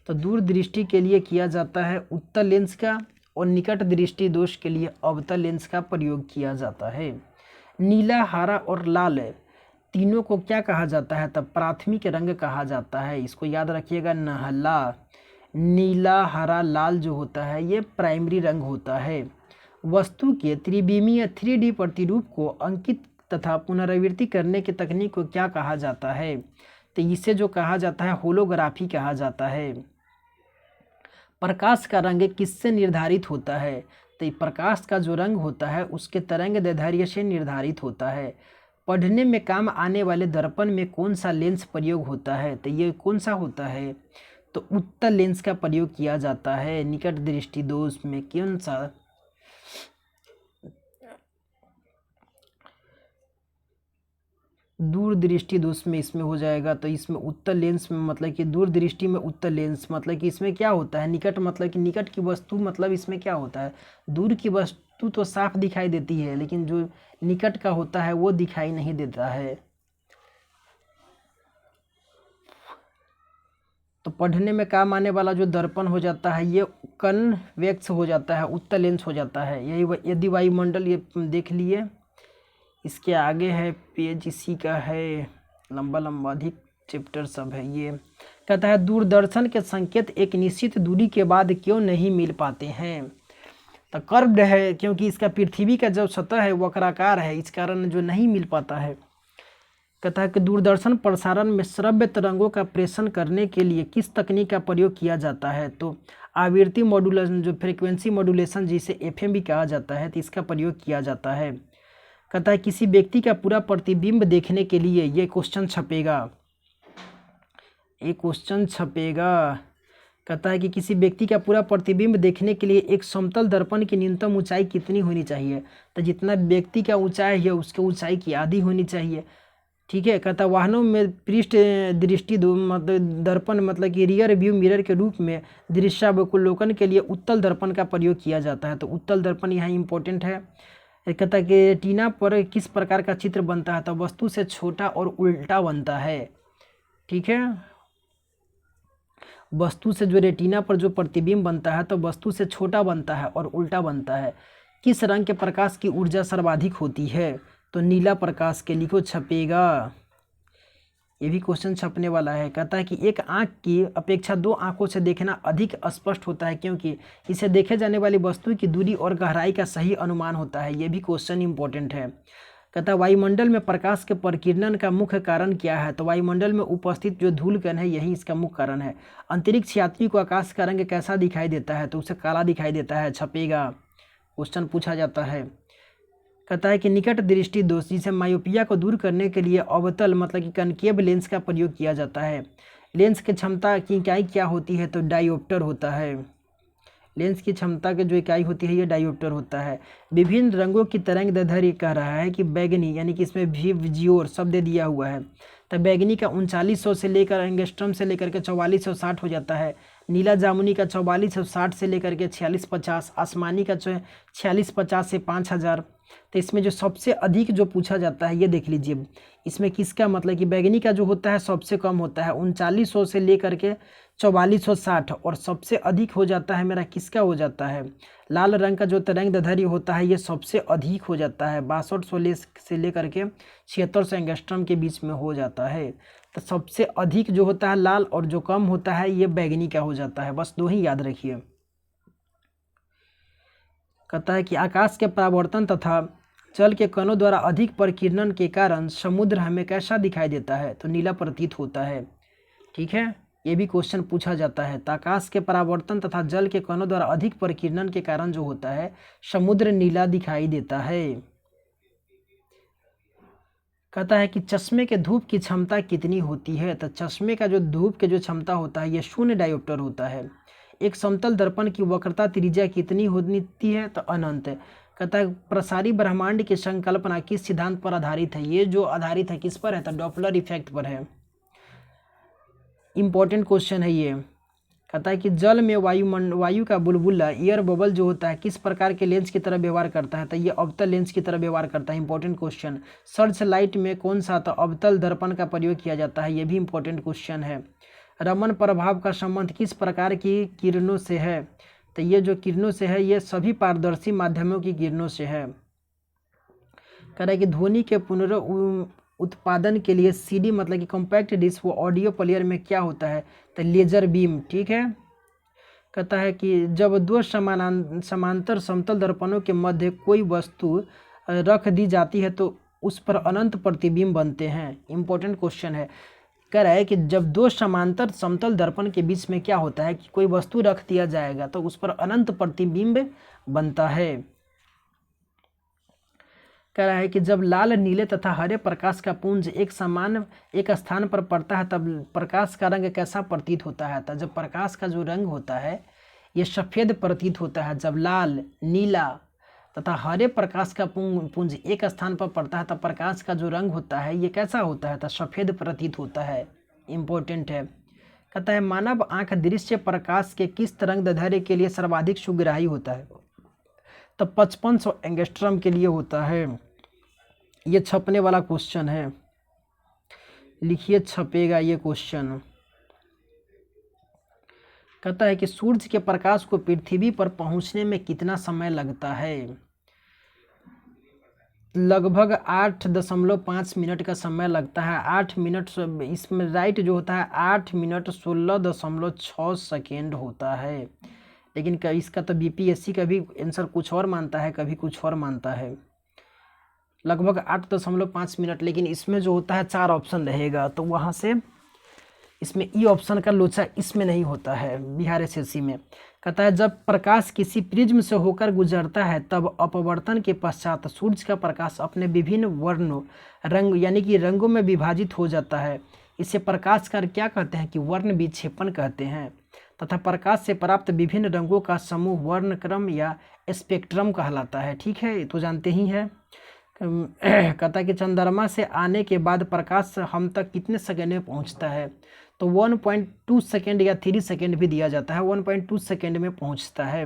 तो दूरदृष्टि के लिए किया जाता है उत्तल लेंस का, और निकट दृष्टि दोष के लिए अवतल लेंस का प्रयोग किया जाता है। नीला, हरा और लाल तीनों को क्या कहा जाता है, तब प्राथमिक रंग कहा जाता है। इसको याद रखिएगा, नहला, नीला, हरा, लाल जो होता है ये प्राइमरी रंग होता है। वस्तु के त्रिविमीय 3D प्रतिरूप को अंकित तथा पुनरावृत्ति करने की तकनीक को क्या कहा जाता है, तो इसे जो कहा जाता है होलोग्राफी कहा जाता है। प्रकाश का रंग किससे निर्धारित होता है, तो प्रकाश का जो रंग होता है उसके तरंग दैर्ध्य से निर्धारित होता है। पढ़ने में काम आने वाले दर्पण में कौन सा लेंस प्रयोग होता है, तो ये कौन सा होता है, तो उत्तल लेंस का प्रयोग किया जाता है। निकट दृष्टि दोष में कौन सा, दूरदृष्टि दोष में इसमें हो जाएगा, तो इसमें उत्तल लेंस में मतलब कि दूरदृष्टि में उत्तल लेंस मतलब कि इसमें क्या होता है, निकट मतलब कि निकट की वस्तु मतलब इसमें क्या होता है, दूर की वस्तु तो साफ दिखाई देती है, लेकिन जो निकट का होता है वो दिखाई नहीं देता है। तो पढ़ने में काम आने वाला जो दर्पण हो जाता है ये कन्वेक्स हो जाता है, उत्तल लेंस हो जाता है। यही यदि वायुमंडल ये देख लिए, इसके आगे है पेज, इसी का है, लंबा अधिक चैप्टर सब है। ये कहता है दूरदर्शन के संकेत एक निश्चित दूरी के बाद क्यों नहीं मिल पाते हैं, तो कर्व्ड है, क्योंकि इसका पृथ्वी का जो सतह है वक्राकार है, इस कारण जो नहीं मिल पाता है। कहता है कि दूरदर्शन प्रसारण में श्रव्य तरंगों का प्रेषण करने के लिए किस तकनीक का प्रयोग किया जाता है, तो आवृत्ति मॉड्यूलेशन, जो फ्रीक्वेंसी मॉड्यूलेशन जिसे FM भी कहा जाता है, तो इसका प्रयोग किया जाता है। कहता है किसी व्यक्ति का पूरा प्रतिबिंब देखने के लिए ये क्वेश्चन छपेगा, कहता है कि किसी व्यक्ति का पूरा प्रतिबिंब देखने के लिए एक समतल दर्पण की न्यूनतम ऊंचाई कितनी होनी चाहिए, तो जितना व्यक्ति का ऊंचाई है उसके ऊंचाई की आधी होनी चाहिए। ठीक है, कहता वाहनों में पृष्ठ दृष्टि मतलब दर्पण मतलब कि रियर व्यू मिरर के रूप में दृश्यावलोकन के लिए उत्तल दर्पण का प्रयोग किया जाता है, तो उत्तल दर्पण यहाँ इंपॉर्टेंट है। कहता है कि रेटिना पर किस प्रकार का चित्र बनता है, तो वस्तु से छोटा और उल्टा बनता है। ठीक है, वस्तु से जो रेटिना पर जो प्रतिबिंब बनता है तो वस्तु से छोटा बनता है और उल्टा बनता है। किस रंग के प्रकाश की ऊर्जा सर्वाधिक होती है, तो नीला प्रकाश के, लिखो छपेगा, ये भी क्वेश्चन छपने वाला है। कहता है कि एक आंख की अपेक्षा 2 आंखों से देखना अधिक स्पष्ट होता है, क्योंकि इसे देखे जाने वाली वस्तु की दूरी और गहराई का सही अनुमान होता है। ये भी क्वेश्चन इंपॉर्टेंट है। कहता है वायुमंडल में प्रकाश के प्रकीर्णन का मुख्य कारण क्या है? तो वायुमंडल में उपस्थित जो धूल कण है यही इसका मुख्य कारण है। अंतरिक्ष यात्री को आकाश का रंग कैसा दिखाई देता है? तो उसे काला दिखाई देता है, छपेगा, क्वेश्चन पूछा जाता है। कहता है कि निकट दृष्टि दोष जिसे मायोपिया को दूर करने के लिए अवतल मतलब कि कनकेव लेंस का प्रयोग किया जाता है। लेंस की क्षमता की इकाई क्या होती है? तो डायोप्टर होता है। लेंस की क्षमता की जो इकाई होती है ये डायोप्टर होता है। विभिन्न रंगों की तरंग दैर्ध्य कह रहा है कि बैगनी, यानी कि इसमें भी विजियोर शब्द दिया हुआ है, तो बैगनी का 3900 से लेकर एंगस्ट्रम से लेकर के 4460 हो जाता है। नीला जामुनी का 4460 से लेकर के 4650, आसमानी का 4650 से 5000। तो इसमें जो सबसे अधिक जो पूछा जाता है ये देख लीजिए, इसमें किसका मतलब कि बैगनी का जो होता है सबसे कम होता है 3900 से लेकर के 4460, और सबसे अधिक हो जाता है मेरा किसका हो जाता है? लाल रंग का जो तरंग दैर्ध्य होता है ये सबसे अधिक हो जाता है 6200 से लेकर के 7600 एंगस्ट्रम के बीच में हो जाता है। तो सबसे अधिक जो होता है लाल और जो कम होता है ये बैगनी का हो जाता है, बस दो ही याद रखिए। कहता है कि आकाश के परावर्तन तथा जल के कणों द्वारा अधिक प्रकीर्णन के कारण समुद्र हमें कैसा दिखाई देता है? तो नीला प्रतीत होता है। ठीक है, ये भी क्वेश्चन पूछा जाता है। तो आकाश के परावर्तन तथा जल के कणों द्वारा अधिक प्रकीर्णन के कारण जो होता है समुद्र नीला दिखाई देता है। कहता है कि चश्मे के धूप की क्षमता कितनी होती है? तो चश्मे का जो धूप के जो क्षमता होता है ये 0 डायोप्टर होता है। एक समतल दर्पण की वक्रता त्रिज्या कितनी होती है? तो अनंत। कहता है प्रसारी ब्रह्मांड की संकल्पना किस सिद्धांत पर आधारित है? ये जो आधारित है किस पर है? तो डॉपलर इफेक्ट पर है। इंपॉर्टेंट क्वेश्चन है ये। कहता है कि जल में वायु का बुलबुला एयर बबल जो होता है किस प्रकार के लेंस की तरह व्यवहार करता है? तो ये अवतल लेंस की तरह व्यवहार करता है। Important question. सर्च लाइट में कौन सा? तो अवतल दर्पण का प्रयोग किया जाता है, ये भी इंपॉर्टेंट क्वेश्चन है। रमन प्रभाव का संबंध किस प्रकार की किरणों से है? तो ये जो किरणों से है ये सभी पारदर्शी माध्यमों की किरणों से है। कह रहा है कि ध्वनि के उत्पादन के लिए सीडी मतलब कि कॉम्पैक्ट डिस्क वो ऑडियो प्लेयर में क्या होता है? तो लेजर बीम। ठीक है। कहता है कि जब दो समांतर समतल दर्पणों के मध्य कोई वस्तु रख दी जाती है तो उस पर अनंत प्रतिबिंब बनते हैं। इंपॉर्टेंट क्वेश्चन है। कह रहा है कि जब दो समांतर समतल दर्पण के बीच में क्या होता है कि कोई वस्तु रख दिया जाएगा तो उस पर अनंत प्रतिबिंब बनता है। कह रहा है कि जब लाल, नीले तथा हरे प्रकाश का पुंज एक स्थान पर पड़ता है तब प्रकाश का रंग कैसा प्रतीत होता है? तो जब प्रकाश का जो रंग होता है ये सफ़ेद प्रतीत होता है। जब लाल, नीला तथा हरे प्रकाश का पुंज एक स्थान पर पड़ता है तब प्रकाश का जो रंग होता है ये कैसा होता है? तो सफ़ेद प्रतीत होता है। इम्पोर्टेंट है। कहता है मानव आँख दृश्य प्रकाश के किस तरंग दैर्ध्य के लिए सर्वाधिक सुग्राही होता है? तो 5500 एंगस्ट्रम के लिए होता है। ये छपने वाला क्वेश्चन है, लिखिए, छपेगा ये क्वेश्चन। कहता है कि सूर्य के प्रकाश को पृथ्वी पर पहुंचने में कितना समय लगता है? लगभग 8.5 मिनट का समय लगता है। 8 मिनट, इसमें राइट जो होता है 8 मिनट 16.6 सेकेंड होता है। लेकिन इसका तो बीपीएससी का भी आंसर कुछ और मानता है, कभी कुछ और मानता है। लगभग 8.5 मिनट, लेकिन इसमें जो होता है 4 ऑप्शन रहेगा तो वहाँ से इसमें ई ऑप्शन का लोचा इसमें नहीं होता है बिहार एसएससी में। कहता है जब प्रकाश किसी प्रिज्म से होकर गुजरता है तब अपवर्तन के पश्चात सूर्य का प्रकाश अपने विभिन्न वर्णों रंग यानी कि रंगों में विभाजित हो जाता है। इसे प्रकाश का क्या कहते हैं? कि वर्ण विक्षेपण कहते हैं। तथा प्रकाश से प्राप्त विभिन्न रंगों का समूह वर्णक्रम या स्पेक्ट्रम कहलाता है। ठीक है, ये तो जानते ही हैं। कहता है कि चंद्रमा से आने के बाद प्रकाश हम तक कितने सेकंड में पहुंचता है? तो 1.2 सेकेंड या 3 सेकेंड भी दिया जाता है। 1.2 सेकेंड में पहुंचता है।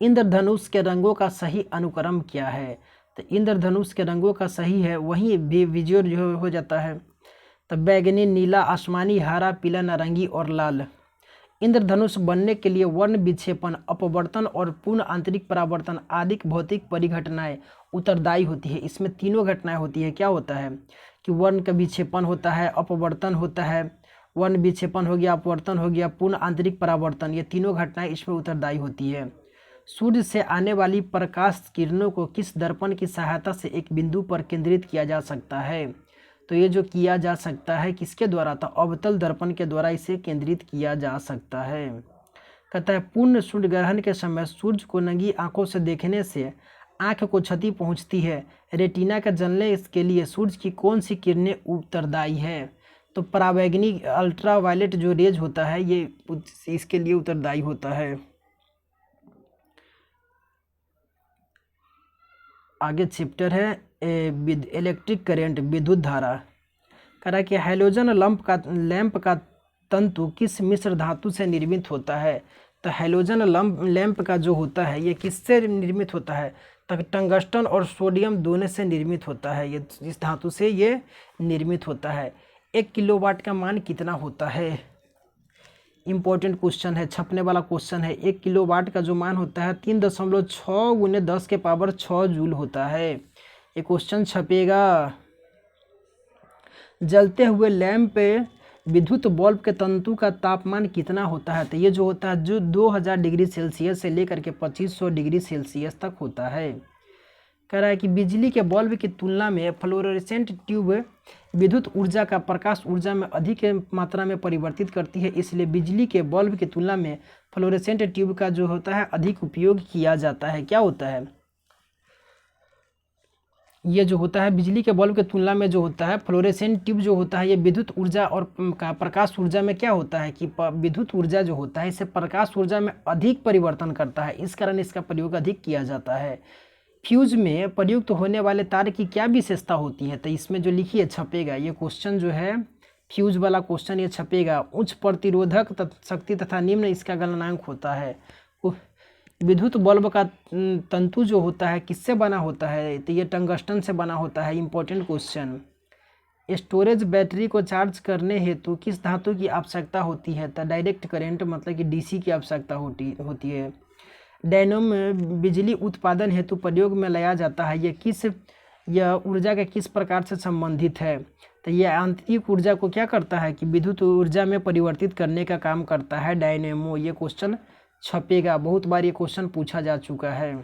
इंद्रधनुष के रंगों का सही अनुक्रम क्या है? तो इंद्रधनुष के रंगों का सही है वही विजुअल जो हो जाता है। तो बैगनी, नीला, आसमानी, हरा, पीला, नारंगी और लाल। इंद्रधनुष बनने के लिए वर्ण विक्षेपण, अपवर्तन और पूर्ण आंतरिक परावर्तन आदि भौतिक परिघटनाएं उत्तरदायी होती है। इसमें तीनों घटनाएं होती है। क्या होता है कि वर्ण का विक्षेपण होता है, अपवर्तन होता है, वर्ण विक्षेपण हो गया, अपवर्तन हो गया, पूर्ण आंतरिक परावर्तन, ये तीनों घटनाएं इसमें उत्तरदायी होती है। सूर्य से आने वाली प्रकाश किरणों को किस दर्पण की सहायता से एक बिंदु पर केंद्रित किया जा सकता है? तो ये जो किया जा सकता है किसके द्वारा? तो अवतल दर्पण के द्वारा इसे केंद्रित किया जा सकता है। कहता है पूर्ण सूर्य ग्रहण के समय सूर्य को नंगी आंखों से देखने से आंख को क्षति पहुंचती है। रेटिना का जलने इसके लिए सूर्य की कौन सी किरणें उत्तरदायी है? तो पराबैंगनी अल्ट्रावायलेट जो रेज होता है ये इसके लिए उत्तरदायी होता है। आगे चैप्टर है इलेक्ट्रिक करंट, विद्युत धारा। कह रहा है कि हैलोजन लैंप का तंतु किस मिश्र धातु से निर्मित होता है? तो हैलोजन लैंप का जो होता है ये किससे निर्मित होता है? तो टंगस्टन और सोडियम दोनों से निर्मित होता है। ये इस धातु से ये निर्मित होता है। 1 किलोवाट का मान कितना होता है? इम्पोर्टेंट क्वेश्चन है, छपने वाला क्वेश्चन है। 1 किलोवाट का जो मान होता है 3.6 × 10⁻6 जूल होता है। ये क्वेश्चन छपेगा। जलते हुए लैंप पे विद्युत बल्ब के तंतु का तापमान कितना होता है? तो ये जो होता है जो 2000 डिग्री सेल्सियस से लेकर के 2500 डिग्री सेल्सियस तक होता है। कह रहा है कि बिजली के बल्ब की तुलना में फ्लोरोसेंट ट्यूब विद्युत ऊर्जा का प्रकाश ऊर्जा में अधिक मात्रा में परिवर्तित करती है, इसलिए बिजली के बल्ब की तुलना में फ्लोरोसेंट ट्यूब का जो होता है अधिक उपयोग किया जाता है। क्या होता है? ये जो होता है बिजली के बल्ब की तुलना में जो होता है फ्लोरोसेंट ट्यूब जो होता है ये विद्युत ऊर्जा और का प्रकाश ऊर्जा में क्या होता है कि विद्युत ऊर्जा जो होता है इसे प्रकाश ऊर्जा में अधिक परिवर्तन करता है, इस कारण इसका प्रयोग अधिक किया जाता है। फ्यूज में प्रयुक्त होने वाले तार की क्या विशेषता होती है? तो इसमें जो लिखी है छपेगा, ये क्वेश्चन जो है फ्यूज वाला क्वेश्चन ये छपेगा। उच्च प्रतिरोधक शक्ति तथा निम्न इसका गलनांक होता है। विद्युत बल्ब का तंतु जो होता है किससे बना होता है? तो ये टंगस्टन से बना होता है। Important question. स्टोरेज बैटरी को चार्ज करने हेतु किस धातु की आवश्यकता होती है? तो डायरेक्ट करंट मतलब कि डीसी की आवश्यकता होती है। डायनेमो बिजली उत्पादन हेतु प्रयोग में लाया जाता है, यह ऊर्जा के किस प्रकार से संबंधित है? तो ये आंतरिक ऊर्जा को क्या करता है कि विद्युत ऊर्जा में परिवर्तित करने का काम करता है डायनेमो। ये क्वेश्चन छपेगा, बहुत बार ये क्वेश्चन पूछा जा चुका है।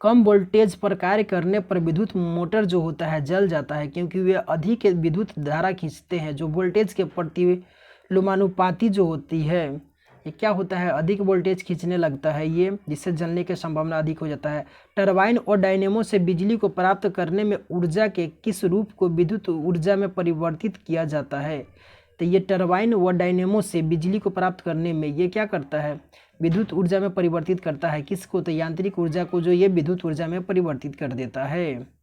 कम वोल्टेज पर कार्य करने पर विद्युत मोटर जो होता है जल जाता है, क्योंकि वे अधिक विद्युत धारा खींचते हैं। जो वोल्टेज के प्रतिलोमानुपाती जो होती है ये क्या होता है अधिक वोल्टेज खींचने लगता है ये, जिससे जलने की संभावना अधिक हो जाता है। टरबाइन और डायनेमो से बिजली को प्राप्त करने में ऊर्जा के किस रूप को विद्युत ऊर्जा में परिवर्तित किया जाता है? तो ये टरबाइन व डायनेमो से बिजली को प्राप्त करने में ये क्या करता है विद्युत ऊर्जा में परिवर्तित करता है। किसको? तो यांत्रिक ऊर्जा को जो ये विद्युत ऊर्जा में परिवर्तित कर देता है।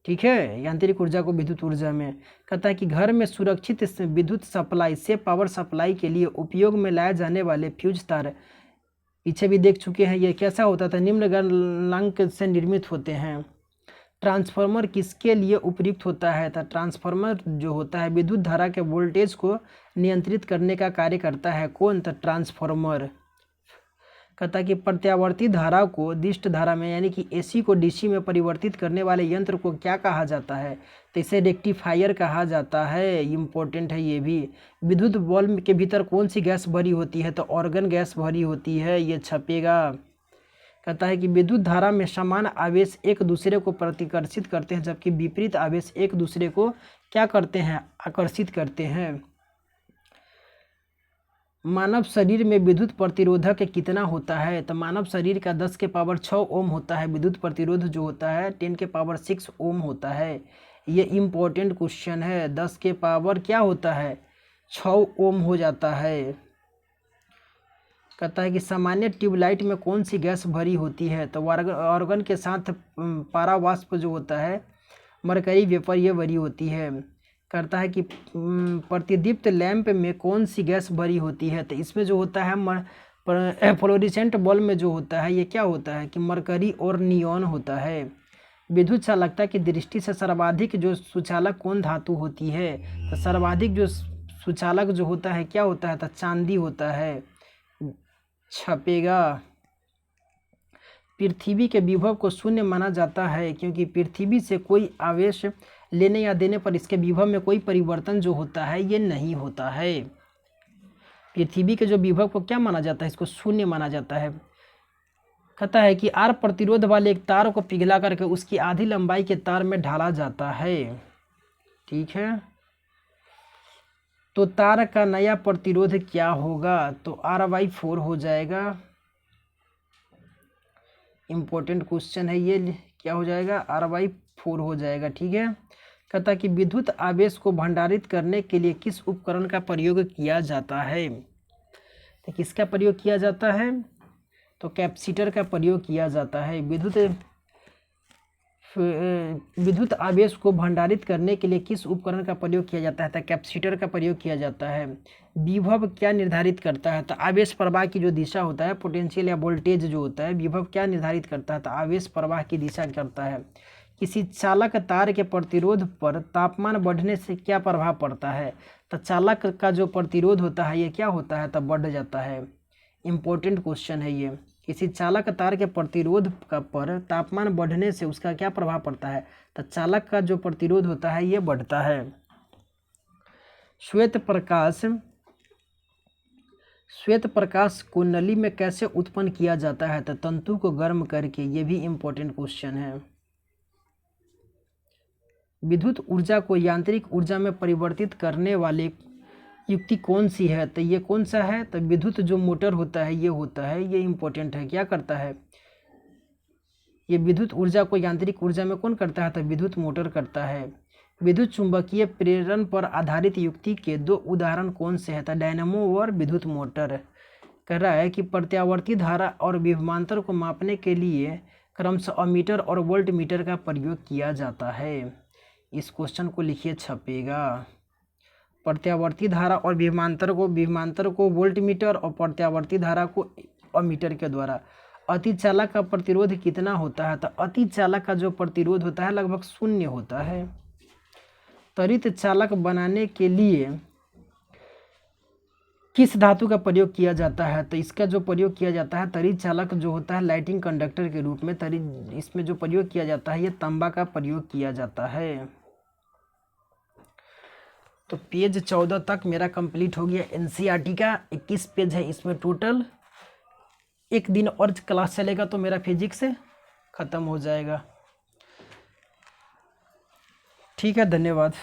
ठीक है, यांत्रिक ऊर्जा को विद्युत ऊर्जा में। कहता है कि घर में सुरक्षित विद्युत सप्लाई से पावर सप्लाई के लिए उपयोग में लाए जाने वाले फ्यूज तार पीछे भी देख चुके हैं। ये कैसा होता था? निम्न गलनांक से निर्मित होते हैं। ट्रांसफार्मर किसके लिए उपयुक्त होता है? तो ट्रांसफार्मर जो होता है विद्युत धारा के वोल्टेज को नियंत्रित करने का कार्य करता है। कौन? तो ट्रांसफार्मर। कहता है कि प्रत्यावर्ती धारा को दिष्ट धारा में यानी कि एसी को डीसी में परिवर्तित करने वाले यंत्र को क्या कहा जाता है? तो इसे रेक्टिफायर कहा जाता है। इम्पोर्टेंट है ये भी। विद्युत बल्ब के भीतर कौन सी गैस भरी होती है? तो ऑर्गन गैस भरी होती है, ये छपेगा। कहता है कि विद्युत धारा में समान आवेश एक दूसरे को प्रतिकर्षित करते हैं, जबकि विपरीत आवेश एक दूसरे को क्या करते हैं? आकर्षित करते हैं। मानव शरीर में विद्युत प्रतिरोधक कितना होता है? तो मानव शरीर का 10⁻6 ओम होता है। विद्युत प्रतिरोध जो होता है 10⁻6 ओम होता है। ये इम्पोर्टेंट क्वेश्चन है। 10 के पावर क्या होता है? 6 ओम हो जाता है। कहता है कि सामान्य ट्यूबलाइट में कौन सी गैस भरी होती है? तो आर्गन के साथ पारावाष्प जो होता है मरकरी वेपर ये भरी होती है। करता है कि प्रतिदीप्त लैंप में कौन सी गैस भरी होती है? तो इसमें जो होता है फ्लोरोसेंट बल्ब में जो होता है ये क्या होता है कि मरकरी और नियॉन होता है। विद्युत चालकता की दृष्टि से सर्वाधिक जो सुचालक कौन धातु होती है? तो सर्वाधिक जो सुचालक जो होता है क्या होता है? तो चांदी होता है, छपेगा। पृथ्वी के विभव को शून्य माना जाता है क्योंकि पृथ्वी से कोई आवेश लेने या देने पर इसके विभव में कोई परिवर्तन जो होता है ये नहीं होता है। पृथ्वी के जो विभव को क्या माना जाता है? इसको शून्य माना जाता है। कहता है कि आर प्रतिरोध वाले एक तार को पिघला करके उसकी आधी लंबाई के तार में ढाला जाता है। ठीक है, तो तार का नया प्रतिरोध क्या होगा? तो R/4 हो जाएगा। इम्पोर्टेंट क्वेश्चन है ये, क्या हो जाएगा? R/4 हो जाएगा। ठीक है, कहता है कि विद्युत आवेश को भंडारित करने के लिए किस उपकरण का प्रयोग किया जाता है? तो किसका प्रयोग किया जाता है? तो कैपेसिटर का प्रयोग किया जाता है। विद्युत आवेश को भंडारित करने के लिए किस उपकरण का प्रयोग किया जाता है? तो कैपेसिटर का प्रयोग किया जाता है। विभव क्या निर्धारित करता है? तो आवेश प्रवाह की जो दिशा होता है, पोटेंशियल या वोल्टेज जो होता है, विभव क्या निर्धारित करता है? तो आवेश प्रवाह की दिशा करता है। किसी चालक तार के प्रतिरोध पर तापमान बढ़ने से क्या प्रभाव पड़ता है? तो चालक का जो प्रतिरोध होता है ये क्या होता है? तो बढ़ जाता है। इम्पोर्टेंट क्वेश्चन है ये। किसी चालक तार के प्रतिरोध पर तापमान बढ़ने से उसका क्या प्रभाव पड़ता है? तो चालक का जो प्रतिरोध होता है ये बढ़ता है। श्वेत प्रकाश को नली में कैसे उत्पन्न किया जाता है? तो तंतु को गर्म करके। ये भी इम्पोर्टेंट क्वेश्चन है। विद्युत ऊर्जा को यांत्रिक ऊर्जा में परिवर्तित करने वाले युक्ति कौन सी है? तो ये कौन सा है? तो विद्युत जो मोटर होता है ये होता है, ये इम्पोर्टेंट है। क्या करता है ये? विद्युत ऊर्जा को यांत्रिक ऊर्जा में कौन करता है? तो विद्युत मोटर करता है। विद्युत चुंबकीय प्रेरण पर आधारित युक्ति के दो उदाहरण कौन से हैं? तो डायनामो और विद्युत मोटर। कह रहा है कि प्रत्यावर्ती धारा और विभवांतर को मापने के लिए क्रमशः अमीटर और वोल्ट मीटर का प्रयोग किया जाता है। इस क्वेश्चन को लिखिए, छपेगा। प्रत्यावर्ती धारा और विभवांतर को वोल्ट मीटर और प्रत्यावर्ती धारा को अमीटर के द्वारा। अतिचालक का प्रतिरोध कितना होता है? तो अतिचालक का जो प्रतिरोध होता है लगभग 0 होता है। त्वरित चालक बनाने के लिए किस धातु का प्रयोग किया जाता है? तो इसका जो प्रयोग किया जाता है त्वरित चालक जो होता है लाइटिंग कंडक्टर के रूप में, इसमें जो प्रयोग किया जाता है ये तांबा का प्रयोग किया जाता है। तो पेज 14 तक मेरा कंप्लीट हो गया। एनसीईआरटी का 21 पेज है, इसमें टोटल एक दिन और क्लास चलेगा तो मेरा फिजिक्स ख़त्म हो जाएगा। ठीक है, धन्यवाद।